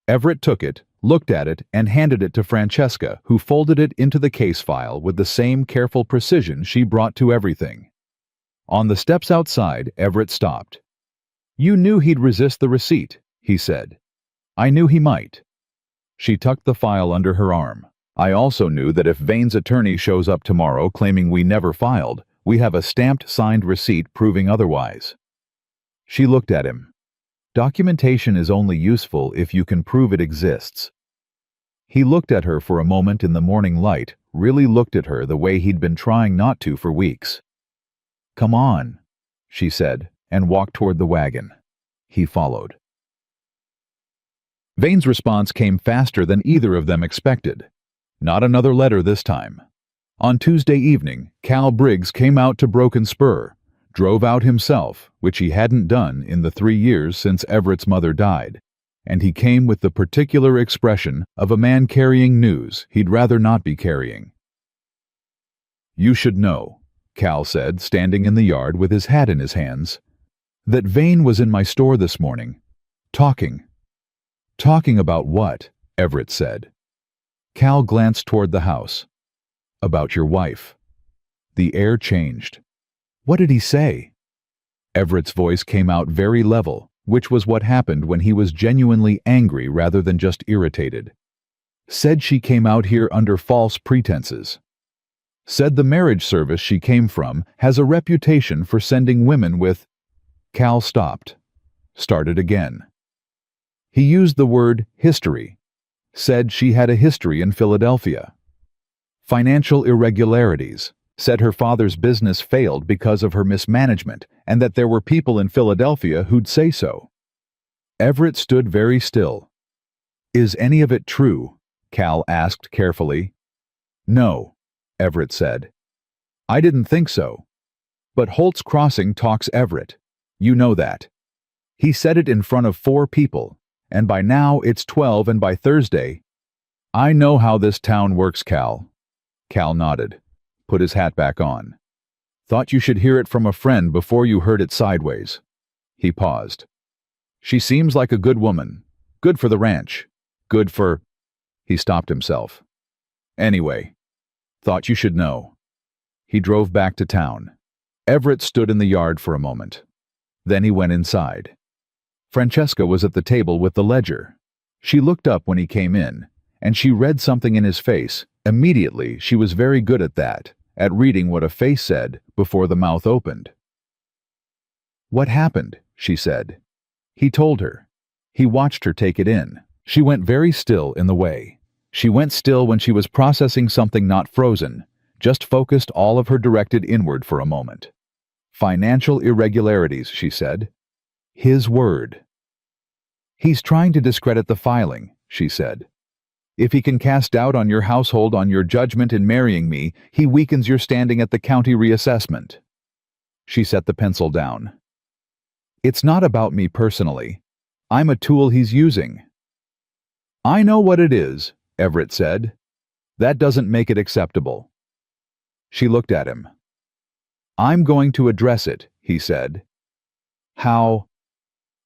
Everett took it, looked at it, and handed it to Francesca, who folded it into the case file with the same careful precision she brought to everything. On the steps outside, Everett stopped. "You knew he'd resist the receipt," he said. "I knew he might." She tucked the file under her arm. "I also knew that if Vane's attorney shows up tomorrow claiming we never filed, we have a stamped signed receipt proving otherwise." She looked at him. "Documentation is only useful if you can prove it exists." He looked at her for a moment in the morning light, really looked at her the way he'd been trying not to for weeks. "Come on," she said, and walked toward the wagon. He followed. Vane's response came faster than either of them expected. Not another letter this time. On Tuesday evening, Cal Briggs came out to Broken Spur, drove out himself, which he hadn't done in the 3 years since Everett's mother died, and he came with the particular expression of a man carrying news he'd rather not be carrying. "You should know," Cal said, standing in the yard with his hat in his hands, "that Vane was in my store this morning, talking." "Talking about what?" Everett said. Cal glanced toward the house. "About your wife." The air changed. "What did he say?" Everett's voice came out very level, which was what happened when he was genuinely angry rather than just irritated. "Said she came out here under false pretenses. Said the marriage service she came from has a reputation for sending women with—" Cal stopped. Started again. He used the word history. Said she had a history in Philadelphia. Financial irregularities. Said her father's business failed because of her mismanagement and that there were people in Philadelphia who'd say so. Everett stood very still. "Is any of it true?" Cal asked carefully. "No," Everett said. "I didn't think so. But Holt's Crossing talks Everett. You know that. He said it in front of 4 people, and by now it's 12, and by Thursday—" "I know how this town works, Cal." Cal nodded, put his hat back on. "Thought you should hear it from a friend before you heard it sideways." He paused. "She seems like a good woman. Good for the ranch. Good for—" He stopped himself. Anyway, thought you should know. He drove back to town. Everett stood in the yard for a moment. Then he went inside. Francesca was at the table with the ledger. She looked up when he came in, and she read something in his face. Immediately, she was very good at that, at reading what a face said before the mouth opened. "What happened?" she said. He told her. He watched her take it in. She went very still in the way. She went still when she was processing something not frozen, just focused all of her directed inward for a moment. "Financial irregularities," she said. His word. "He's trying to discredit the filing," she said. "If he can cast doubt on your household, on your judgment in marrying me, he weakens your standing at the county reassessment." She set the pencil down. "It's not about me personally. I'm a tool he's using." "I know what it is," Everett said. "That doesn't make it acceptable." She looked at him. "I'm going to address it," he said. "How?"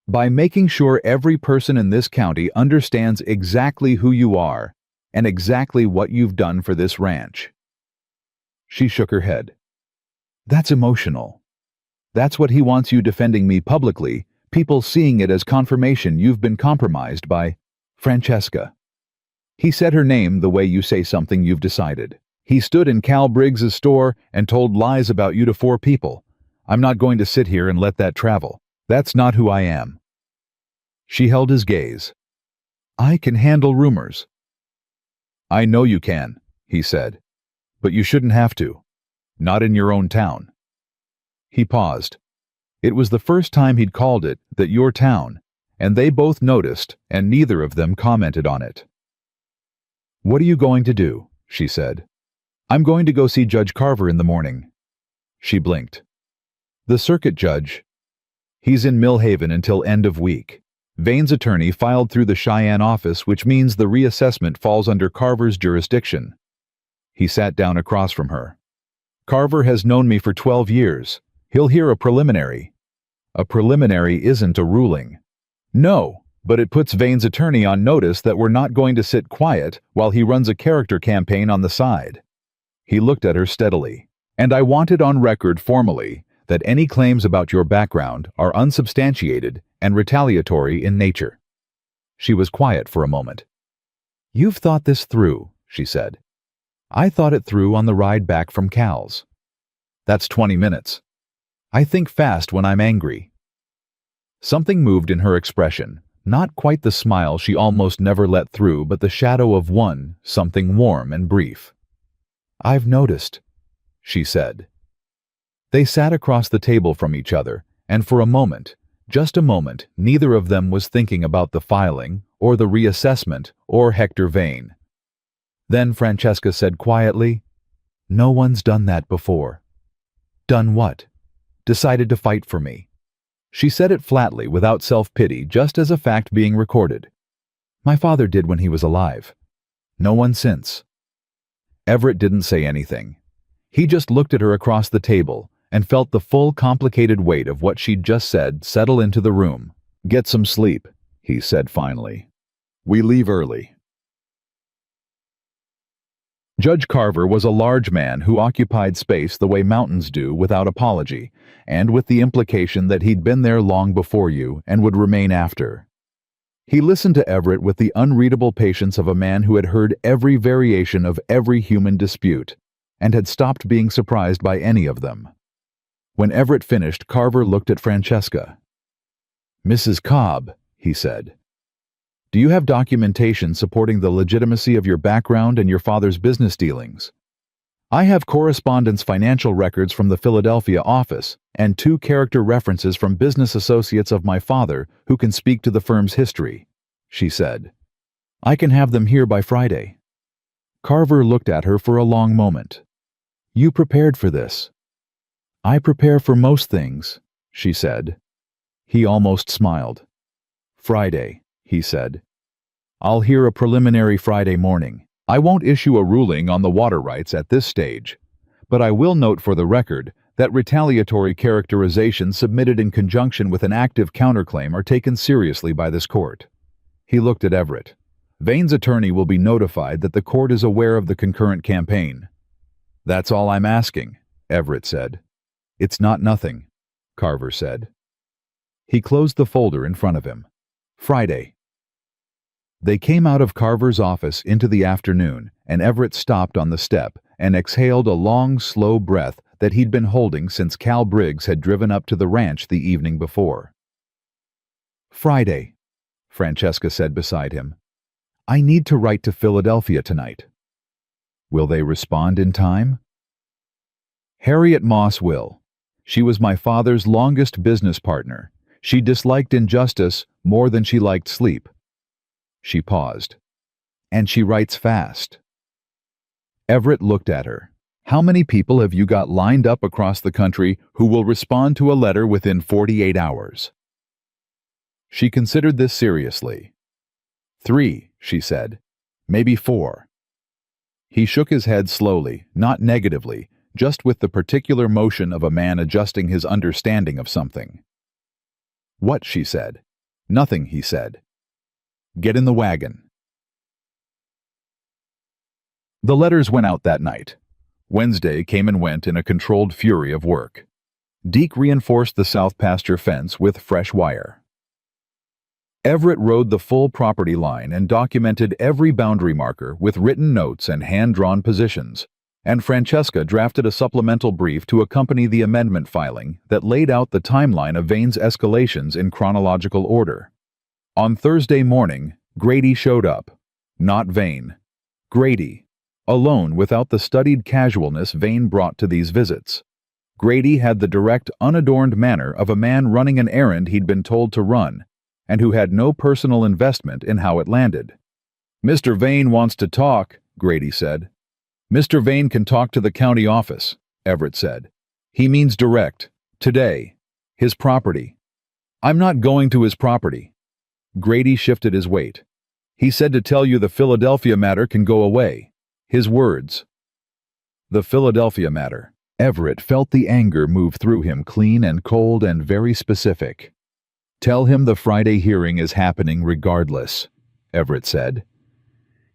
"By making sure every person in this county understands exactly who you are and exactly what you've done for this ranch." She shook her head. "That's emotional. That's what he wants, you defending me publicly, people seeing it as confirmation you've been compromised by Francesca." He said her name the way you say something you've decided. "He stood in Cal Briggs's store and told lies about you to 4 people. I'm not going to sit here and let that travel. That's not who I am." She held his gaze. "I can handle rumors." "I know you can," he said. "But you shouldn't have to. Not in your own town." He paused. It was the first time he'd called it that your town, and they both noticed, and neither of them commented on it. "What are you going to do?" she said. "I'm going to go see Judge Carver in the morning." She blinked. "The circuit judge?" "He's in Millhaven until end of week. Vane's attorney filed through the Cheyenne office, which means the reassessment falls under Carver's jurisdiction." He sat down across from her. "Carver has known me for 12 years. He'll hear a preliminary." "A preliminary isn't a ruling." "No, but it puts Vane's attorney on notice that we're not going to sit quiet while he runs a character campaign on the side." He looked at her steadily. "And I want it on record formally that any claims about your background are unsubstantiated and retaliatory in nature." She was quiet for a moment. "You've thought this through," she said. "I thought it through on the ride back from Cal's." "That's 20 minutes. I think fast when I'm angry." Something moved in her expression, not quite the smile she almost never let through, but the shadow of one, something warm and brief. "I've noticed," she said. They sat across the table from each other, and for a moment, just a moment, neither of them was thinking about the filing, or the reassessment, or Hector Vane. Then Francesca said quietly, "No one's done that before." "Done what?" "Decided to fight for me." She said it flatly, without self-pity, just as a fact being recorded. "My father did when he was alive. No one since." Everett didn't say anything. He just looked at her across the table and felt the full complicated weight of what she'd just said settle into the room. "Get some sleep," he said finally. "We leave early." Judge Carver was a large man who occupied space the way mountains do without apology, and with the implication that he'd been there long before you and would remain after. He listened to Everett with the unreadable patience of a man who had heard every variation of every human dispute, and had stopped being surprised by any of them. When Everett finished, Carver looked at Francesca. "Mrs. Cobb," he said, "do you have documentation supporting the legitimacy of your background and your father's business dealings?" "I have correspondence financial records from the Philadelphia office and 2 character references from business associates of my father who can speak to the firm's history," she said. "I can have them here by Friday." Carver looked at her for a long moment. "You prepared for this?" "I prepare for most things," she said. He almost smiled. "Friday," he said. "I'll hear a preliminary Friday morning. I won't issue a ruling on the water rights at this stage, but I will note for the record that retaliatory characterizations submitted in conjunction with an active counterclaim are taken seriously by this court." He looked at Everett. Vane's attorney will be notified that the court is aware of the concurrent campaign. That's all I'm asking, Everett said. It's not nothing, Carver said. He closed the folder in front of him. Friday. They came out of Carver's office into the afternoon, and Everett stopped on the step and exhaled a long, slow breath that he'd been holding since Cal Briggs had driven up to the ranch the evening before. Friday, Francesca said beside him. I need to write to Philadelphia tonight. Will they respond in time? Harriet Moss will. She was my father's longest business partner. She disliked injustice more than she liked sleep. She paused. And she writes fast. Everett looked at her. How many people have you got lined up across the country who will respond to a letter within 48 hours? She considered this seriously. 3, she said. Maybe 4. He shook his head slowly, not negatively, just with the particular motion of a man adjusting his understanding of something. What, she said. Nothing, he said. Get in the wagon. The letters went out that night. Wednesday came and went in a controlled fury of work. Deke reinforced the south pasture fence with fresh wire. Everett rode the full property line and documented every boundary marker with written notes and hand-drawn positions, and Francesca drafted a supplemental brief to accompany the amendment filing that laid out the timeline of Vane's escalations in chronological order. On Thursday morning, Grady showed up. Not Vane. Grady. Alone without the studied casualness Vane brought to these visits. Grady had the direct, unadorned manner of a man running an errand he'd been told to run, and who had no personal investment in how it landed. Mr. Vane wants to talk, Grady said. Mr. Vane can talk to the county office, Everett said. He means direct. Today. His property. I'm not going to his property. Grady shifted his weight. He said to tell you the Philadelphia matter can go away. His words. The Philadelphia matter. Everett felt the anger move through him, clean and cold and very specific. Tell him the Friday hearing is happening regardless, Everett said.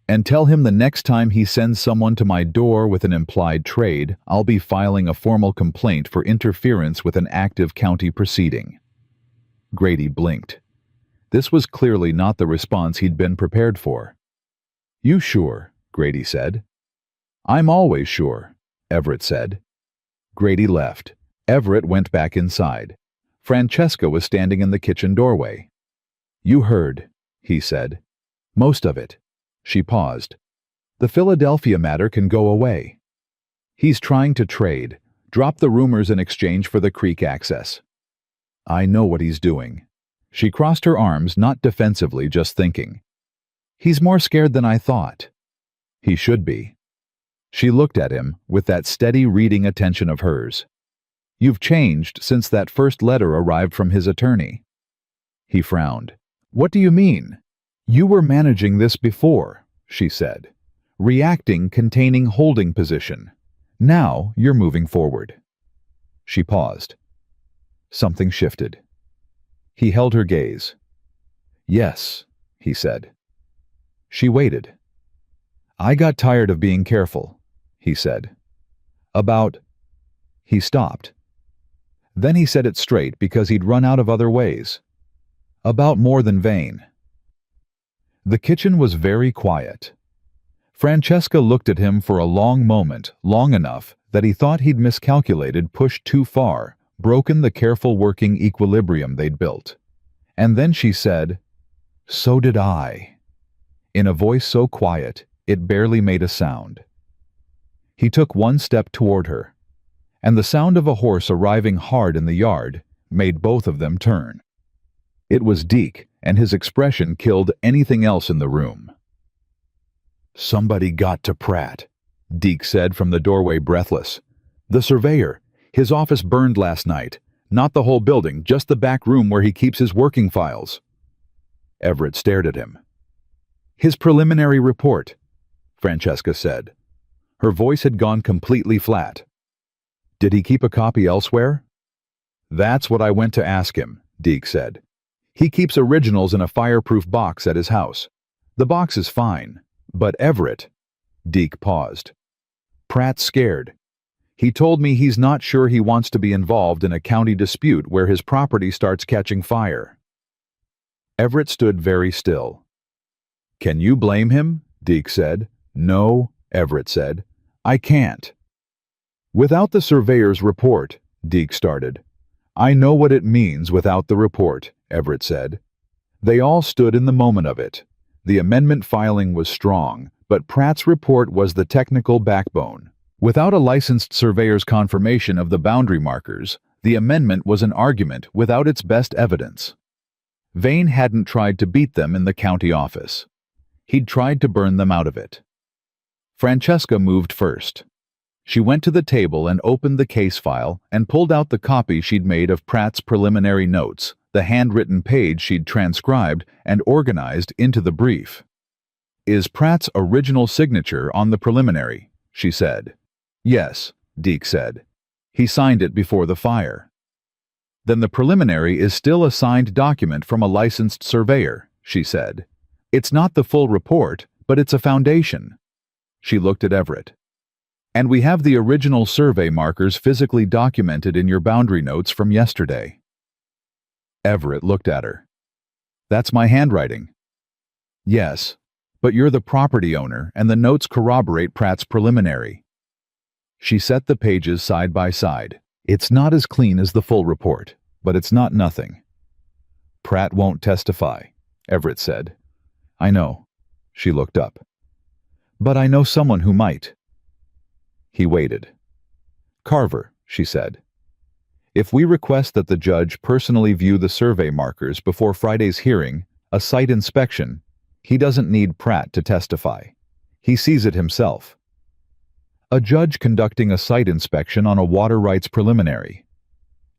And tell him the next time he sends someone to my door with an implied trade, I'll be filing a formal complaint for interference with an active county proceeding. Grady blinked. This was clearly not the response he'd been prepared for. You sure? Grady said. I'm always sure, Everett said. Grady left. Everett went back inside. Francesca was standing in the kitchen doorway. You heard, he said. Most of it. She paused. The Philadelphia matter can go away. He's trying to trade. Drop the rumors in exchange for the creek access. I know what he's doing. She crossed her arms, not defensively, just thinking. He's more scared than I thought. He should be. She looked at him with that steady reading attention of hers. You've changed since that first letter arrived from his attorney. He frowned. What do you mean? You were managing this before, she said. Reacting, containing, holding position. Now you're moving forward. She paused. Something shifted. He held her gaze. Yes, he said. She waited. I got tired of being careful, he said. About... He stopped. Then he said it straight because he'd run out of other ways. About more than Vane. The kitchen was very quiet. Francesca looked at him for a long moment, long enough that he thought he'd miscalculated, pushed too far, broken the careful working equilibrium they'd built. And then she said, So did I. In a voice so quiet, it barely made a sound. He took one step toward her, and the sound of a horse arriving hard in the yard made both of them turn. It was Deke, and his expression killed anything else in the room. Somebody got to Pratt, Deke said from the doorway, breathless. The surveyor. His office burned last night. Not the whole building, just the back room where he keeps his working files. Everett stared at him. His preliminary report, Francesca said. Her voice had gone completely flat. Did he keep a copy elsewhere? That's what I went to ask him, Deke said. He keeps originals in a fireproof box at his house. The box is fine, but Everett... Deke paused. Pratt's scared. He told me he's not sure he wants to be involved in a county dispute where his property starts catching fire. Everett stood very still. Can you blame him? Deke said. No, Everett said. I can't. Without the surveyor's report, Deke started. I know what it means without the report, Everett said. They all stood in the moment of it. The amendment filing was strong, but Pratt's report was the technical backbone. Without a licensed surveyor's confirmation of the boundary markers, the amendment was an argument without its best evidence. Vane hadn't tried to beat them in the county office. He'd tried to burn them out of it. Francesca moved first. She went to the table and opened the case file and pulled out the copy she'd made of Pratt's preliminary notes, the handwritten page she'd transcribed and organized into the brief. Is Pratt's original signature on the preliminary? She said. Yes, Deke said. He signed it before the fire. Then the preliminary is still a signed document from a licensed surveyor, she said. It's not the full report, but it's a foundation. She looked at Everett. And we have the original survey markers physically documented in your boundary notes from yesterday. Everett looked at her. That's my handwriting. Yes, but you're the property owner and the notes corroborate Pratt's preliminary. She set the pages side by side. It's not as clean as the full report, but it's not nothing. Pratt won't testify, Everett said. I know. She looked up. But I know someone who might. He waited. Carver, she said. If we request that the judge personally view the survey markers before Friday's hearing, a site inspection, he doesn't need Pratt to testify. He sees it himself. A judge conducting a site inspection on a water rights preliminary.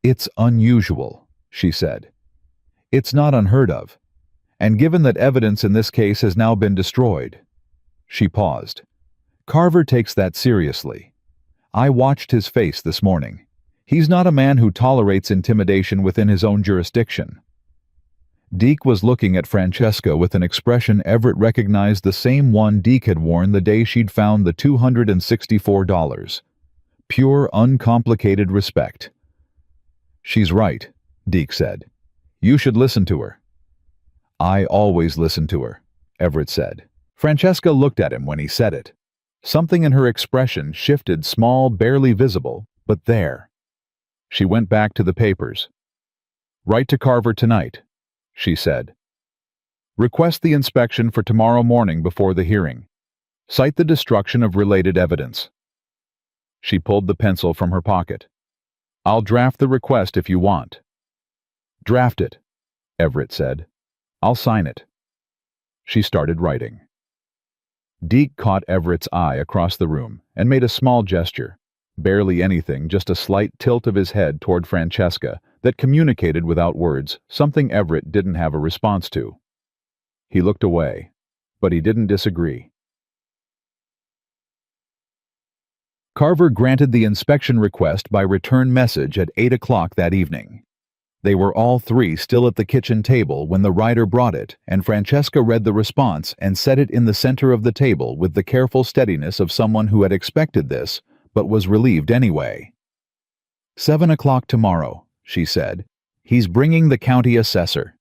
It's unusual, she said. It's not unheard of. And given that evidence in this case has now been destroyed. She paused. Carver takes that seriously. I watched his face this morning. He's not a man who tolerates intimidation within his own jurisdiction. Deke was looking at Francesca with an expression Everett recognized the same one Deke had worn the day she'd found the $264. Pure, uncomplicated respect. She's right, Deke said. You should listen to her. I always listen to her, Everett said. Francesca looked at him when he said it. Something in her expression shifted, small, barely visible, but there. She went back to the papers. Write to Carver tonight, she said. Request the inspection for tomorrow morning before the hearing. Cite the destruction of related evidence. She pulled the pencil from her pocket. I'll draft the request if you want. Draft it, Everett said. I'll sign it. She started writing. Deke caught Everett's eye across the room and made a small gesture, barely anything, just a slight tilt of his head toward Francesca that communicated without words something Everett didn't have a response to. He looked away, but he didn't disagree. Carver granted the inspection request by return message at 8 o'clock that evening. They were all three still at the kitchen table when the writer brought it, and Francesca read the response and set it in the center of the table with the careful steadiness of someone who had expected this, but was relieved anyway. 7 o'clock tomorrow, she said. He's bringing the county assessor.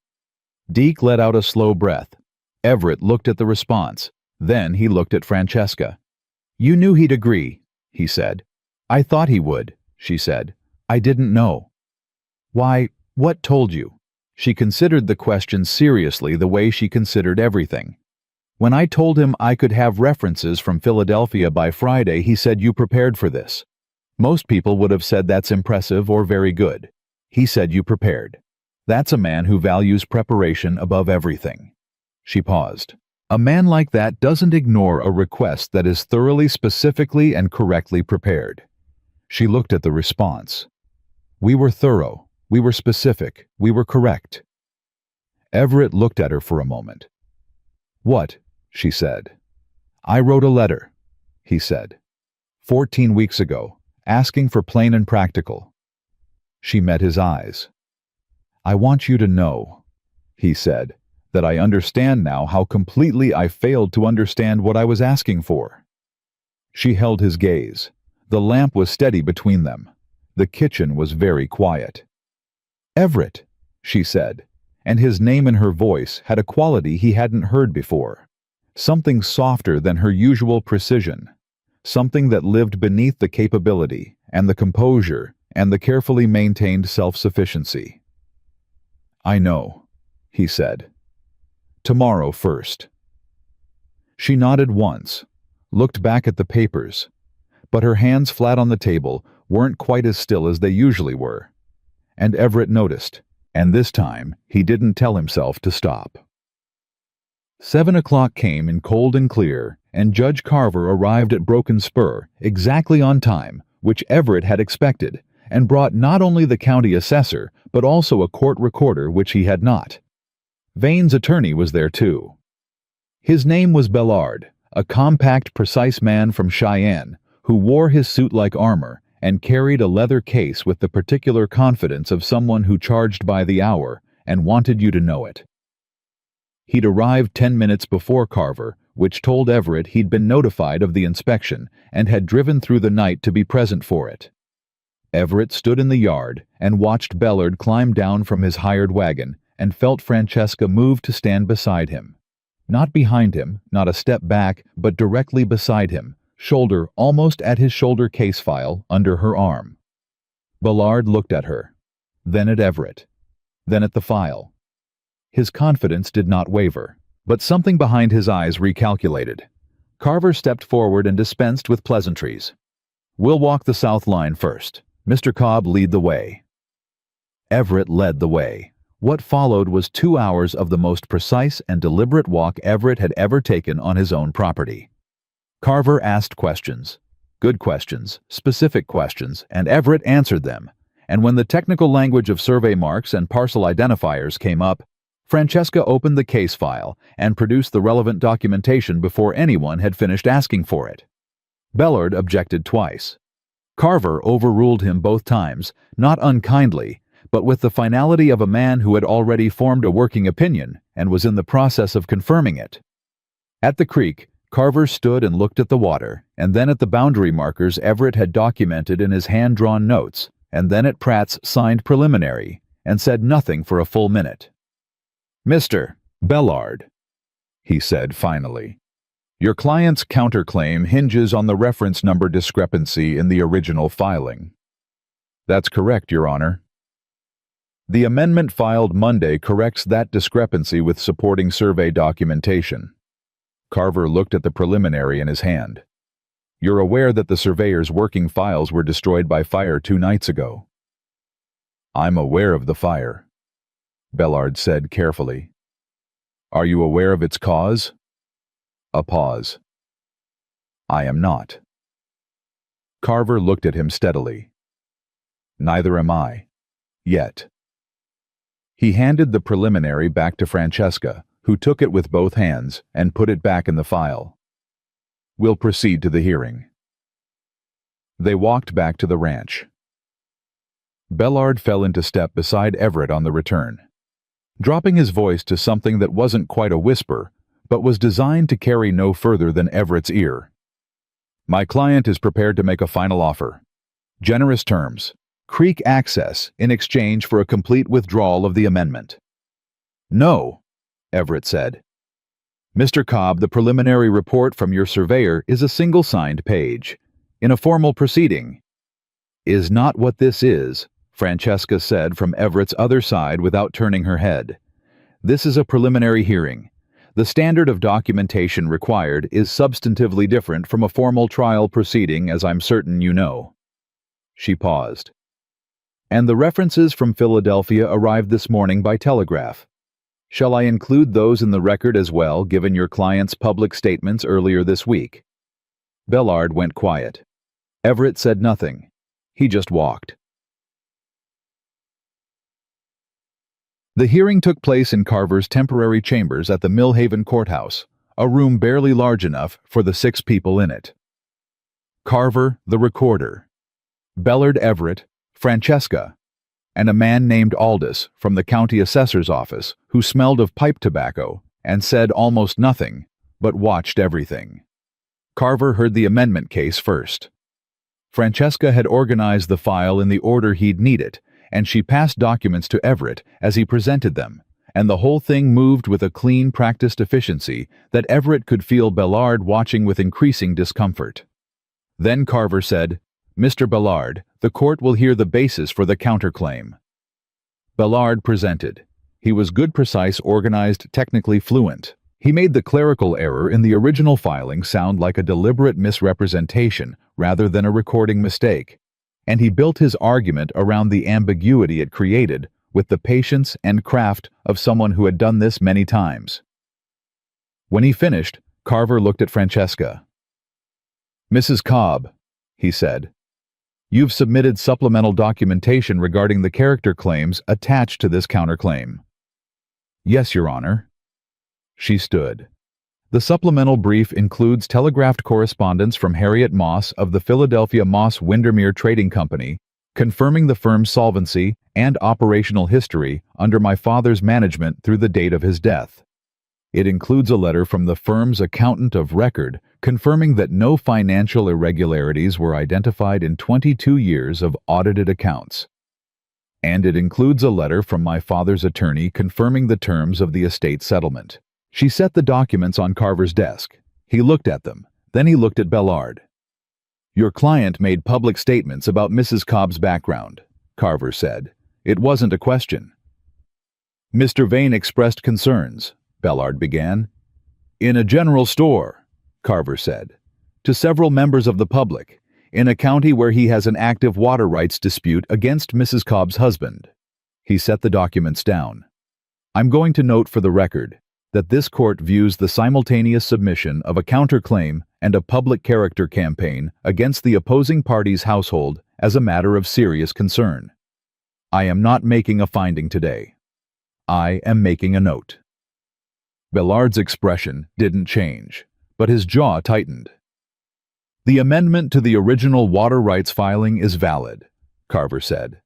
Deke let out a slow breath. Everett looked at the response. Then he looked at Francesca. You knew he'd agree, he said. I thought he would, she said. I didn't know. Why, what told you? She considered the question seriously the way she considered everything. When I told him I could have references from Philadelphia by Friday, he said you prepared for this. Most people would have said that's impressive or very good. He said you prepared. That's a man who values preparation above everything. She paused. A man like that doesn't ignore a request that is thoroughly, specifically, and correctly prepared. She looked at the response. We were thorough. We were specific. We were correct. Everett looked at her for a moment. What? She said. I wrote a letter, he said. 14 weeks ago, asking for plain and practical. She met his eyes. I want you to know, he said, that I understand now how completely I failed to understand what I was asking for." She held his gaze. The lamp was steady between them. The kitchen was very quiet. "Everett," she said, and his name in her voice had a quality he hadn't heard before. Something softer than her usual precision. Something that lived beneath the capability and the composure and the carefully maintained self-sufficiency. "I know," he said. "Tomorrow first." She nodded once, looked back at the papers, but her hands flat on the table weren't quite as still as they usually were. And Everett noticed, and this time he didn't tell himself to stop. 7 o'clock came in cold and clear, and Judge Carver arrived at Broken Spur exactly on time, which Everett had expected, and brought not only the county assessor, but also a court recorder, which he had not. Vane's attorney was there too. His name was Bellard, a compact, precise man from Cheyenne, who wore his suit like armor and carried a leather case with the particular confidence of someone who charged by the hour and wanted you to know it. He'd arrived 10 minutes before Carver, which told Everett he'd been notified of the inspection and had driven through the night to be present for it. Everett stood in the yard and watched Bellard climb down from his hired wagon and felt Francesca move to stand beside him. Not behind him, not a step back, but directly beside him, shoulder almost at his shoulder case file under her arm. Bellard looked at her, then at Everett, then at the file. His confidence did not waver, but something behind his eyes recalculated. Carver stepped forward and dispensed with pleasantries. "We'll walk the south line first. Mr. Cobb, lead the way." Everett led the way. What followed was 2 hours of the most precise and deliberate walk Everett had ever taken on his own property. Carver asked questions. Good questions, specific questions, and Everett answered them. And when the technical language of survey marks and parcel identifiers came up, Francesca opened the case file and produced the relevant documentation before anyone had finished asking for it. Bellard objected twice. Carver overruled him both times, not unkindly, but with the finality of a man who had already formed a working opinion and was in the process of confirming it. At the creek, Carver stood and looked at the water, and then at the boundary markers Everett had documented in his hand-drawn notes, and then at Pratt's signed preliminary, and said nothing for a full minute. "Mr. Bellard," he said finally, "your client's counterclaim hinges on the reference number discrepancy in the original filing." "That's correct, Your Honor." "The amendment filed Monday corrects that discrepancy with supporting survey documentation." Carver looked at the preliminary in his hand. "You're aware that the surveyor's working files were destroyed by fire 2 nights ago." "I'm aware of the fire," Bellard said carefully. "Are you aware of its cause?" A pause. "I am not." Carver looked at him steadily. "Neither am I. Yet." He handed the preliminary back to Francesca, who took it with both hands and put it back in the file. "We'll proceed to the hearing." They walked back to the ranch. Bellard fell into step beside Everett on the return, dropping his voice to something that wasn't quite a whisper, but was designed to carry no further than Everett's ear. "My client is prepared to make a final offer. Generous terms. Creek access in exchange for a complete withdrawal of the amendment." "No," Everett said. "Mr. Cobb, the preliminary report from your surveyor is a single signed page. In a formal proceeding." "Is not what this is," Francesca said from Everett's other side without turning her head. "This is a preliminary hearing. The standard of documentation required is substantively different from a formal trial proceeding, as I'm certain you know." She paused. "And the references from Philadelphia arrived this morning by telegraph. Shall I include those in the record as well, given your client's public statements earlier this week?" Bellard went quiet. Everett said nothing. He just walked. The hearing took place in Carver's temporary chambers at the Millhaven Courthouse, a room barely large enough for the 6 people in it. Carver, the recorder. Bellard Everett, Francesca. and a man named Aldous from the county assessor's office who smelled of pipe tobacco and said almost nothing, but watched everything. Carver heard the amendment case first. Francesca had organized the file in the order he'd need it, and she passed documents to Everett as he presented them, and the whole thing moved with a clean, practiced efficiency that Everett could feel Bellard watching with increasing discomfort. Then Carver said, "Mr. Bellard, the court will hear the basis for the counterclaim." Bellard presented. He was good, precise, organized, technically fluent. He made the clerical error in the original filing sound like a deliberate misrepresentation rather than a recording mistake, and he built his argument around the ambiguity it created with the patience and craft of someone who had done this many times. When he finished, Carver looked at Francesca. "Mrs. Cobb," he said, "you've submitted supplemental documentation regarding the character claims attached to this counterclaim." "Yes, Your Honor." She stood. The supplemental brief includes telegraphed correspondence from Harriet Moss of the Philadelphia Moss Windermere Trading Company, confirming the firm's solvency and operational history under my father's management through the date of his death. It includes a letter from the firm's accountant of record confirming that no financial irregularities were identified in 22 years of audited accounts. And it includes a letter from my father's attorney confirming the terms of the estate settlement. She set the documents on Carver's desk. He looked at them. Then he looked at Bellard. "Your client made public statements about Mrs. Cobb's background," Carver said. "It wasn't a question." "Mr. Vane expressed concerns," Bellard began. "In a general store," Carver said, "to several members of the public, in a county where he has an active water rights dispute against Mrs. Cobb's husband." He set the documents down. "I'm going to note for the record that this court views the simultaneous submission of a counterclaim and a public character campaign against the opposing party's household as a matter of serious concern. I am not making a finding today. I am making a note." Bellard's expression didn't change, but his jaw tightened. "The amendment to the original water rights filing is valid," Carver said.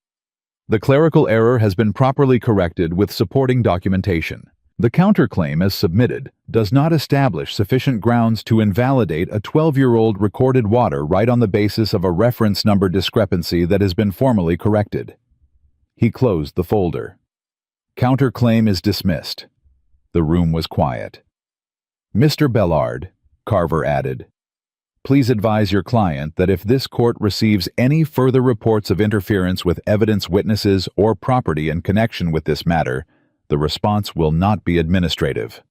"The clerical error has been properly corrected with supporting documentation. The counterclaim as submitted does not establish sufficient grounds to invalidate a 12-year-old recorded water right on the basis of a reference number discrepancy that has been formally corrected." He closed the folder. "Counterclaim is dismissed." The room was quiet. "Mr. Bellard," Carver added, "please advise your client that if this court receives any further reports of interference with evidence, witnesses, or property in connection with this matter, the response will not be administrative."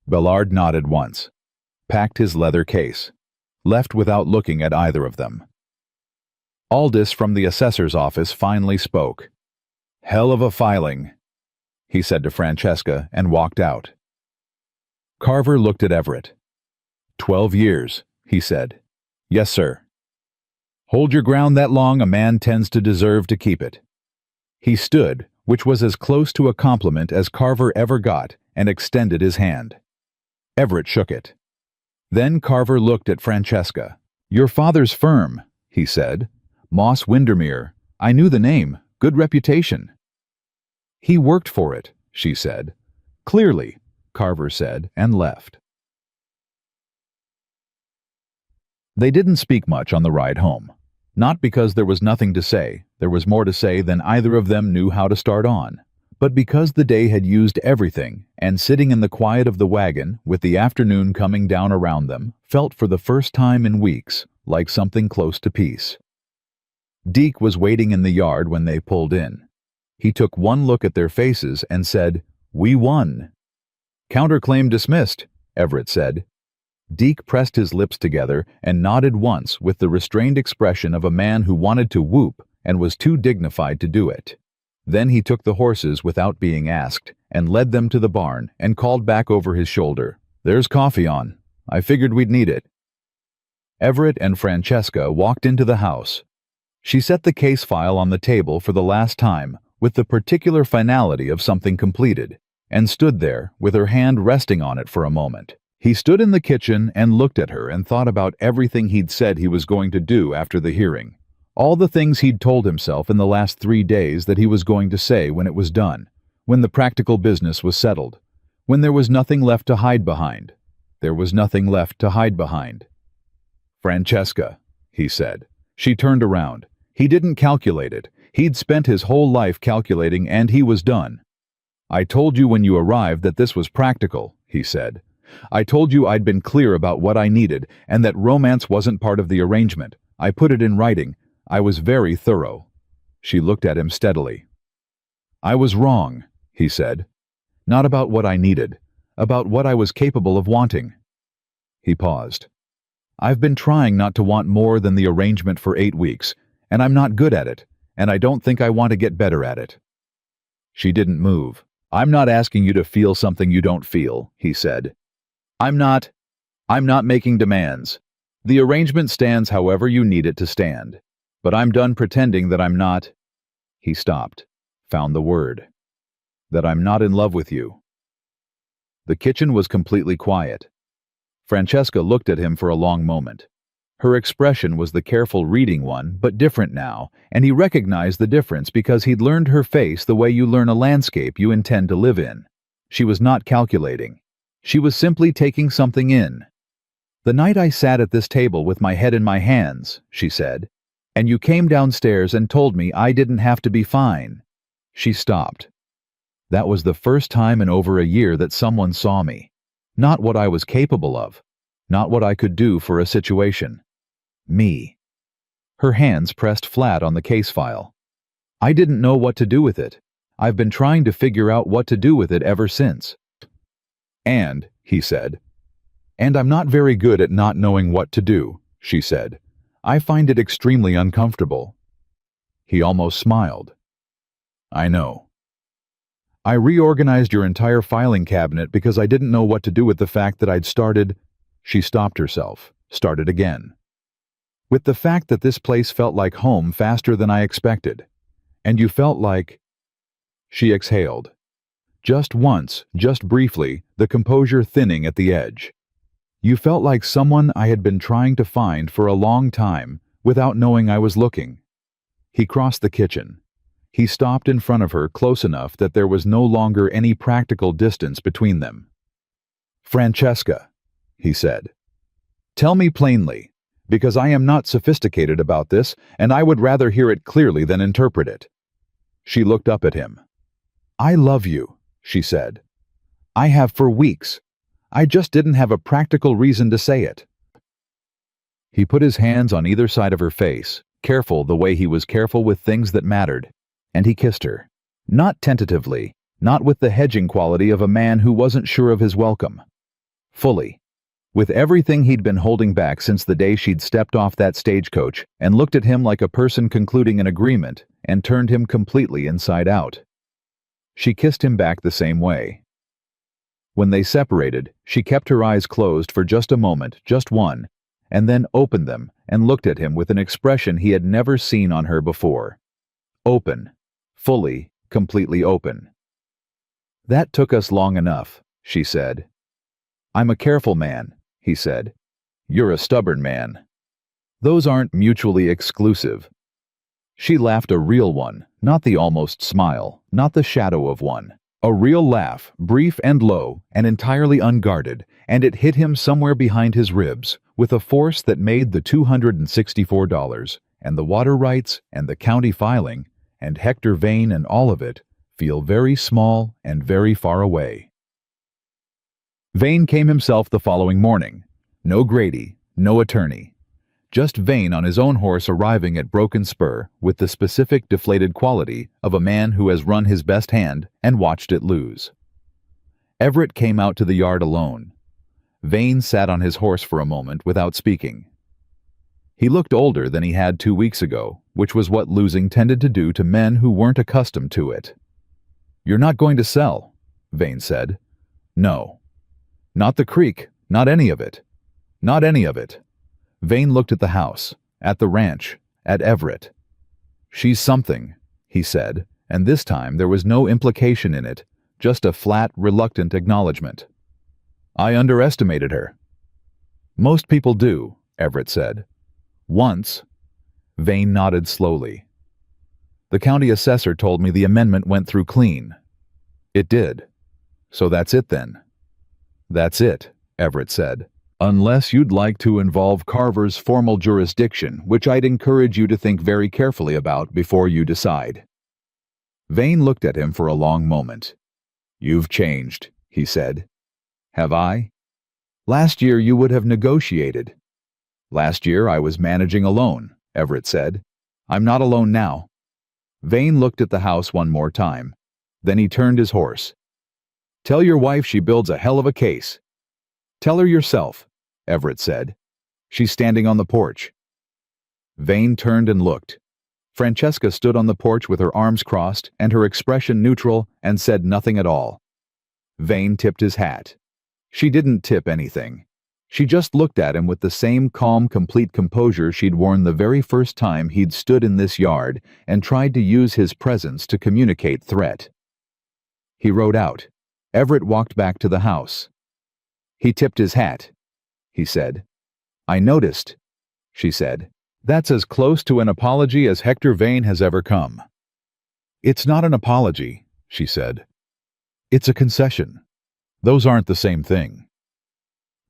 Bellard nodded once, packed his leather case, left without looking at either of them. Aldous from the assessor's office finally spoke. "Hell of a filing," he said to Francesca and walked out. Carver looked at Everett. 12 years, he said. "Yes, sir." "Hold your ground that long, a man tends to deserve to keep it." He stood, which was as close to a compliment as Carver ever got, and extended his hand. Everett shook it. Then Carver looked at Francesca. "Your father's firm," he said. "Moss Windermere. I knew the name. Good reputation." "He worked for it," she said. "Clearly," Carver said, and left. They didn't speak much on the ride home. Not because there was nothing to say, there was more to say than either of them knew how to start on, but because the day had used everything, and sitting in the quiet of the wagon, with the afternoon coming down around them, felt for the first time in weeks like something close to peace. Deke was waiting in the yard when they pulled in. He took one look at their faces and said, "We won." "Counterclaim dismissed," Everett said. Deke pressed his lips together and nodded once with the restrained expression of a man who wanted to whoop and was too dignified to do it. Then he took the horses without being asked and led them to the barn and called back over his shoulder, "There's coffee on. I figured we'd need it." Everett and Francesca walked into the house. She set the case file on the table for the last time with the particular finality of something completed, and stood there with her hand resting on it for a moment. He stood in the kitchen and looked at her and thought about everything he'd said he was going to do after the hearing. All the things he'd told himself in the last 3 days that he was going to say when it was done, when the practical business was settled, when there was nothing left to hide behind. There was nothing left to hide behind. "Francesca," he said. She turned around. He didn't calculate it. He'd spent his whole life calculating, and he was done. "I told you when you arrived that this was practical," he said. "I told you I'd been clear about what I needed, and that romance wasn't part of the arrangement. I put it in writing. I was very thorough." She looked at him steadily. "I was wrong," he said. "Not about what I needed, about what I was capable of wanting." He paused. "I've been trying not to want more than the arrangement for 8 weeks, and I'm not good at it, and I don't think I want to get better at it." She didn't move. "I'm not asking you to feel something you don't feel," he said. I'm not making demands. The arrangement stands however you need it to stand. But I'm done pretending that I'm not—" He stopped, found the word. "That I'm not in love with you." The kitchen was completely quiet. Francesca looked at him for a long moment. Her expression was the careful reading one, but different now, and he recognized the difference because he'd learned her face the way you learn a landscape you intend to live in. She was not calculating. She was simply taking something in. "The night I sat at this table with my head in my hands," she said, "and you came downstairs and told me I didn't have to be fine." She stopped. "That was the first time in over a year that someone saw me. Not what I was capable of. Not what I could do for a situation. Me." Her hands pressed flat on the case file. "I didn't know what to do with it. I've been trying to figure out what to do with it ever since." "And," he said. "And I'm not very good at not knowing what to do," she said. "I find it extremely uncomfortable." He almost smiled. "I know. I reorganized your entire filing cabinet because I didn't know what to do with the fact that I'd started—" She stopped herself, started again. "With the fact that this place felt like home faster than I expected. And you felt like—" She exhaled. Just once, just briefly, the composure thinning at the edge. "You felt like someone I had been trying to find for a long time without knowing I was looking." He crossed the kitchen. He stopped in front of her close enough that there was no longer any practical distance between them. "Francesca," he said, "tell me plainly, because I am not sophisticated about this, and I would rather hear it clearly than interpret it." She looked up at him. "I love you," she said. "I have for weeks. I just didn't have a practical reason to say it." He put his hands on either side of her face, careful the way he was careful with things that mattered, and he kissed her. Not tentatively, not with the hedging quality of a man who wasn't sure of his welcome. Fully. With everything he'd been holding back since the day she'd stepped off that stagecoach and looked at him like a person concluding an agreement and turned him completely inside out. She kissed him back the same way. When they separated, she kept her eyes closed for just a moment, just one, and then opened them and looked at him with an expression he had never seen on her before. Open. Fully, completely open. "That took us long enough," she said. "I'm a careful man," he said. "You're a stubborn man. Those aren't mutually exclusive." She laughed, a real one, not the almost smile, not the shadow of one. A real laugh, brief and low, and entirely unguarded, and it hit him somewhere behind his ribs, with a force that made the $264, and the water rights, and the county filing, and Hector Vane and all of it, feel very small and very far away. Vane came himself the following morning. No Grady, no attorney. Just Vane on his own horse arriving at Broken Spur with the specific deflated quality of a man who has run his best hand and watched it lose. Everett came out to the yard alone. Vane sat on his horse for a moment without speaking. He looked older than he had 2 weeks ago, which was what losing tended to do to men who weren't accustomed to it. "You're not going to sell," Vane said. "No. Not the creek, not any of it. Not any of it." Vane looked at the house, at the ranch, at Everett. "She's something," he said, and this time there was no implication in it, just a flat, reluctant acknowledgement. "I underestimated her." "Most people do," Everett said. "Once." Vane nodded slowly. The county assessor told me the amendment went through clean. It did. So that's it then. That's it, Everett said. Unless you'd like to involve Carver's formal jurisdiction, which I'd encourage you to think very carefully about before you decide. Vane looked at him for a long moment. You've changed, he said. Have I? Last year you would have negotiated. Last year I was managing alone, Everett said. I'm not alone now. Vane looked at the house one more time. Then he turned his horse. Tell your wife she builds a hell of a case. Tell her yourself, Everett said. She's standing on the porch. Vane turned and looked. Francesca stood on the porch with her arms crossed and her expression neutral and said nothing at all. Vane tipped his hat. She didn't tip anything. She just looked at him with the same calm, complete composure she'd worn the very first time he'd stood in this yard and tried to use his presence to communicate threat. He rode out. Everett walked back to the house. He tipped his hat. He said. I noticed, she said. That's as close to an apology as Hector Vane has ever come. It's not an apology, she said. It's a concession. Those aren't the same thing.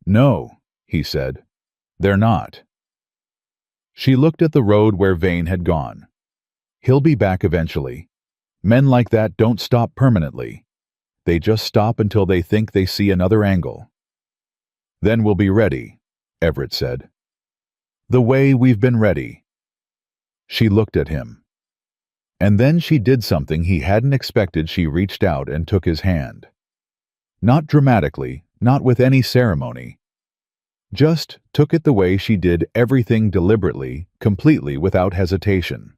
No, he said. They're not. She looked at the road where Vane had gone. He'll be back eventually. Men like that don't stop permanently. They just stop until they think they see another angle. Then we'll be ready, Everett said. The way we've been ready. She looked at him. And then she did something he hadn't expected. She reached out and took his hand. Not dramatically, not with any ceremony. Just took it the way she did everything deliberately, completely without hesitation.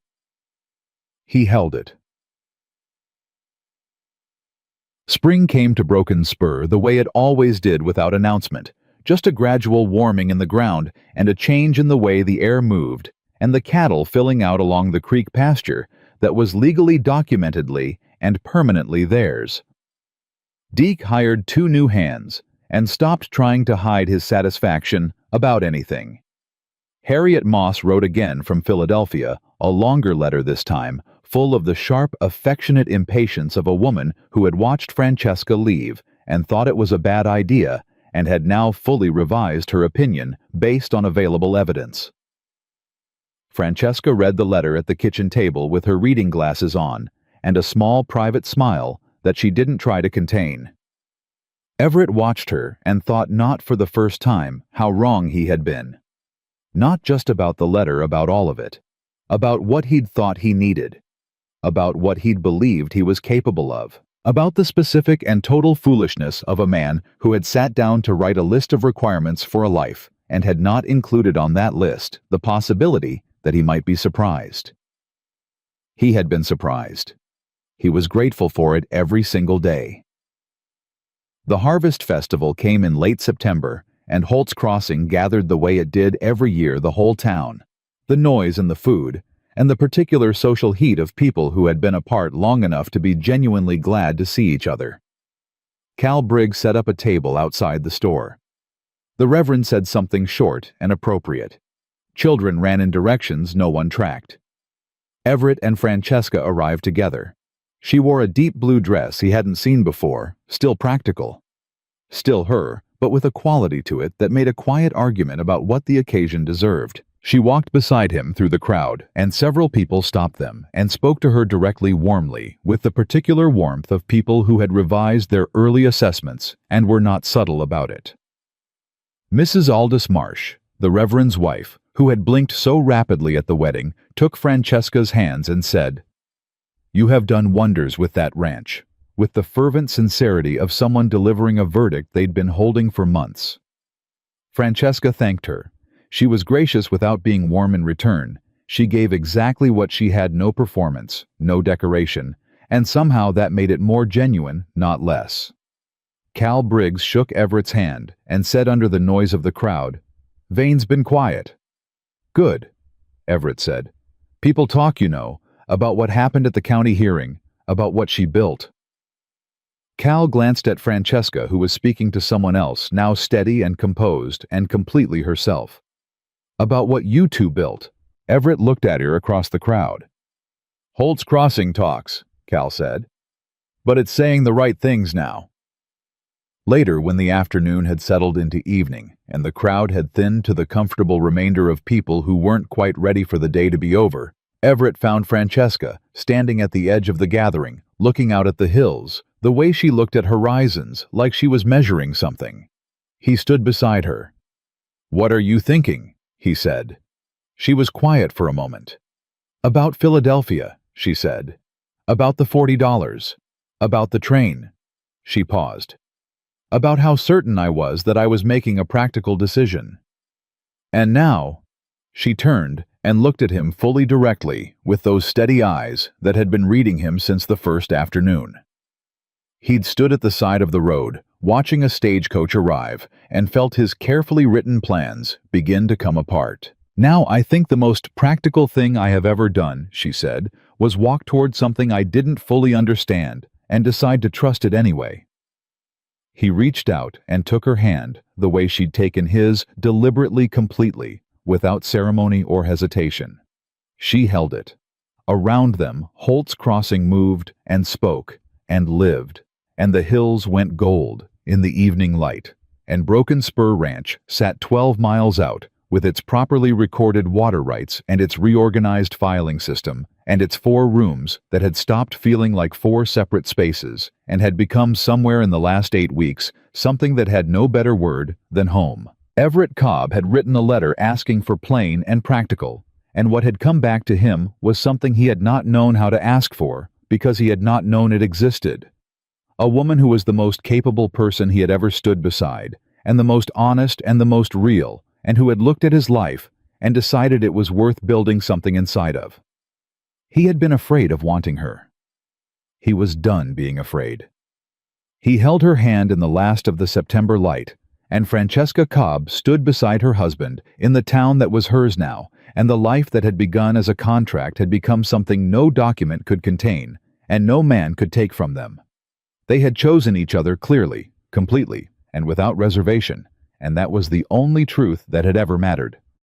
He held it. Spring came to Broken Spur the way it always did without announcement, just a gradual warming in the ground and a change in the way the air moved, and the cattle filling out along the creek pasture that was legally documentedly and permanently theirs. Deke hired 2 new hands and stopped trying to hide his satisfaction about anything. Harriet Moss wrote again from Philadelphia, a longer letter this time, full of the sharp, affectionate impatience of a woman who had watched Francesca leave and thought it was a bad idea and had now fully revised her opinion based on available evidence. Francesca read the letter at the kitchen table with her reading glasses on and a small private smile that she didn't try to contain. Everett watched her and thought not for the first time how wrong he had been. Not just about the letter, about all of it. About what he'd thought he needed. About what he'd believed he was capable of. About the specific and total foolishness of a man who had sat down to write a list of requirements for a life and had not included on that list the possibility that he might be surprised. He had been surprised. He was grateful for it every single day. The Harvest Festival came in late September, and Holt's Crossing gathered the way it did every year the whole town, the noise and the food, and the particular social heat of people who had been apart long enough to be genuinely glad to see each other. Cal Briggs set up a table outside the store. The Reverend said something short and appropriate. Children ran in directions no one tracked. Everett and Francesca arrived together. She wore a deep blue dress he hadn't seen before, still practical. Still her, but with a quality to it that made a quiet argument about what the occasion deserved. She walked beside him through the crowd, and several people stopped them and spoke to her directly warmly, with the particular warmth of people who had revised their early assessments and were not subtle about it. Mrs. Aldous Marsh, the Reverend's wife, who had blinked so rapidly at the wedding, took Francesca's hands and said, "You have done wonders with that ranch," with the fervent sincerity of someone delivering a verdict they'd been holding for months. Francesca thanked her. She was gracious without being warm in return. She gave exactly what she had: no performance, no decoration, and somehow that made it more genuine, not less. Cal Briggs shook Everett's hand and said under the noise of the crowd, "Vane's been quiet." "Good," Everett said. "People talk, you know, about what happened at the county hearing, about what she built." Cal glanced at Francesca, who was speaking to someone else, now steady and composed and completely herself. "About what you two built, Everett looked at her across the crowd. "Holt's Crossing talks," Cal said. "But it's saying the right things now." Later, when the afternoon had settled into evening and the crowd had thinned to the comfortable remainder of people who weren't quite ready for the day to be over, Everett found Francesca standing at the edge of the gathering, looking out at the hills, the way she looked at horizons, like she was measuring something. He stood beside her. "What are you thinking?" he said. She was quiet for a moment. "About Philadelphia," she said. "About the $40. About the train." She paused. "About how certain I was that I was making a practical decision. And now," she turned and looked at him fully directly with those steady eyes that had been reading him since the first afternoon. He'd stood at the side of the road, watching a stagecoach arrive, and felt his carefully written plans begin to come apart. "Now I think the most practical thing I have ever done," she said, "was walk toward something I didn't fully understand and decide to trust it anyway." He reached out and took her hand the way she'd taken his, deliberately, completely, without ceremony or hesitation. She held it. Around them, Holt's Crossing moved and spoke and lived, and the hills went gold in the evening light, and Broken Spur Ranch sat 12 miles out, with its properly recorded water rights and its reorganized filing system, and its 4 rooms that had stopped feeling like 4 separate spaces and had become somewhere in the last 8 weeks something that had no better word than home. Everett Cobb had written a letter asking for plain and practical, and what had come back to him was something he had not known how to ask for because he had not known it existed. A woman who was the most capable person he had ever stood beside, and the most honest and the most real, and who had looked at his life and decided it was worth building something inside of. He had been afraid of wanting her. He was done being afraid. He held her hand in the last of the September light, and Francesca Cobb stood beside her husband in the town that was hers now, and the life that had begun as a contract had become something no document could contain, and no man could take from them. They had chosen each other clearly, completely, and without reservation, and that was the only truth that had ever mattered.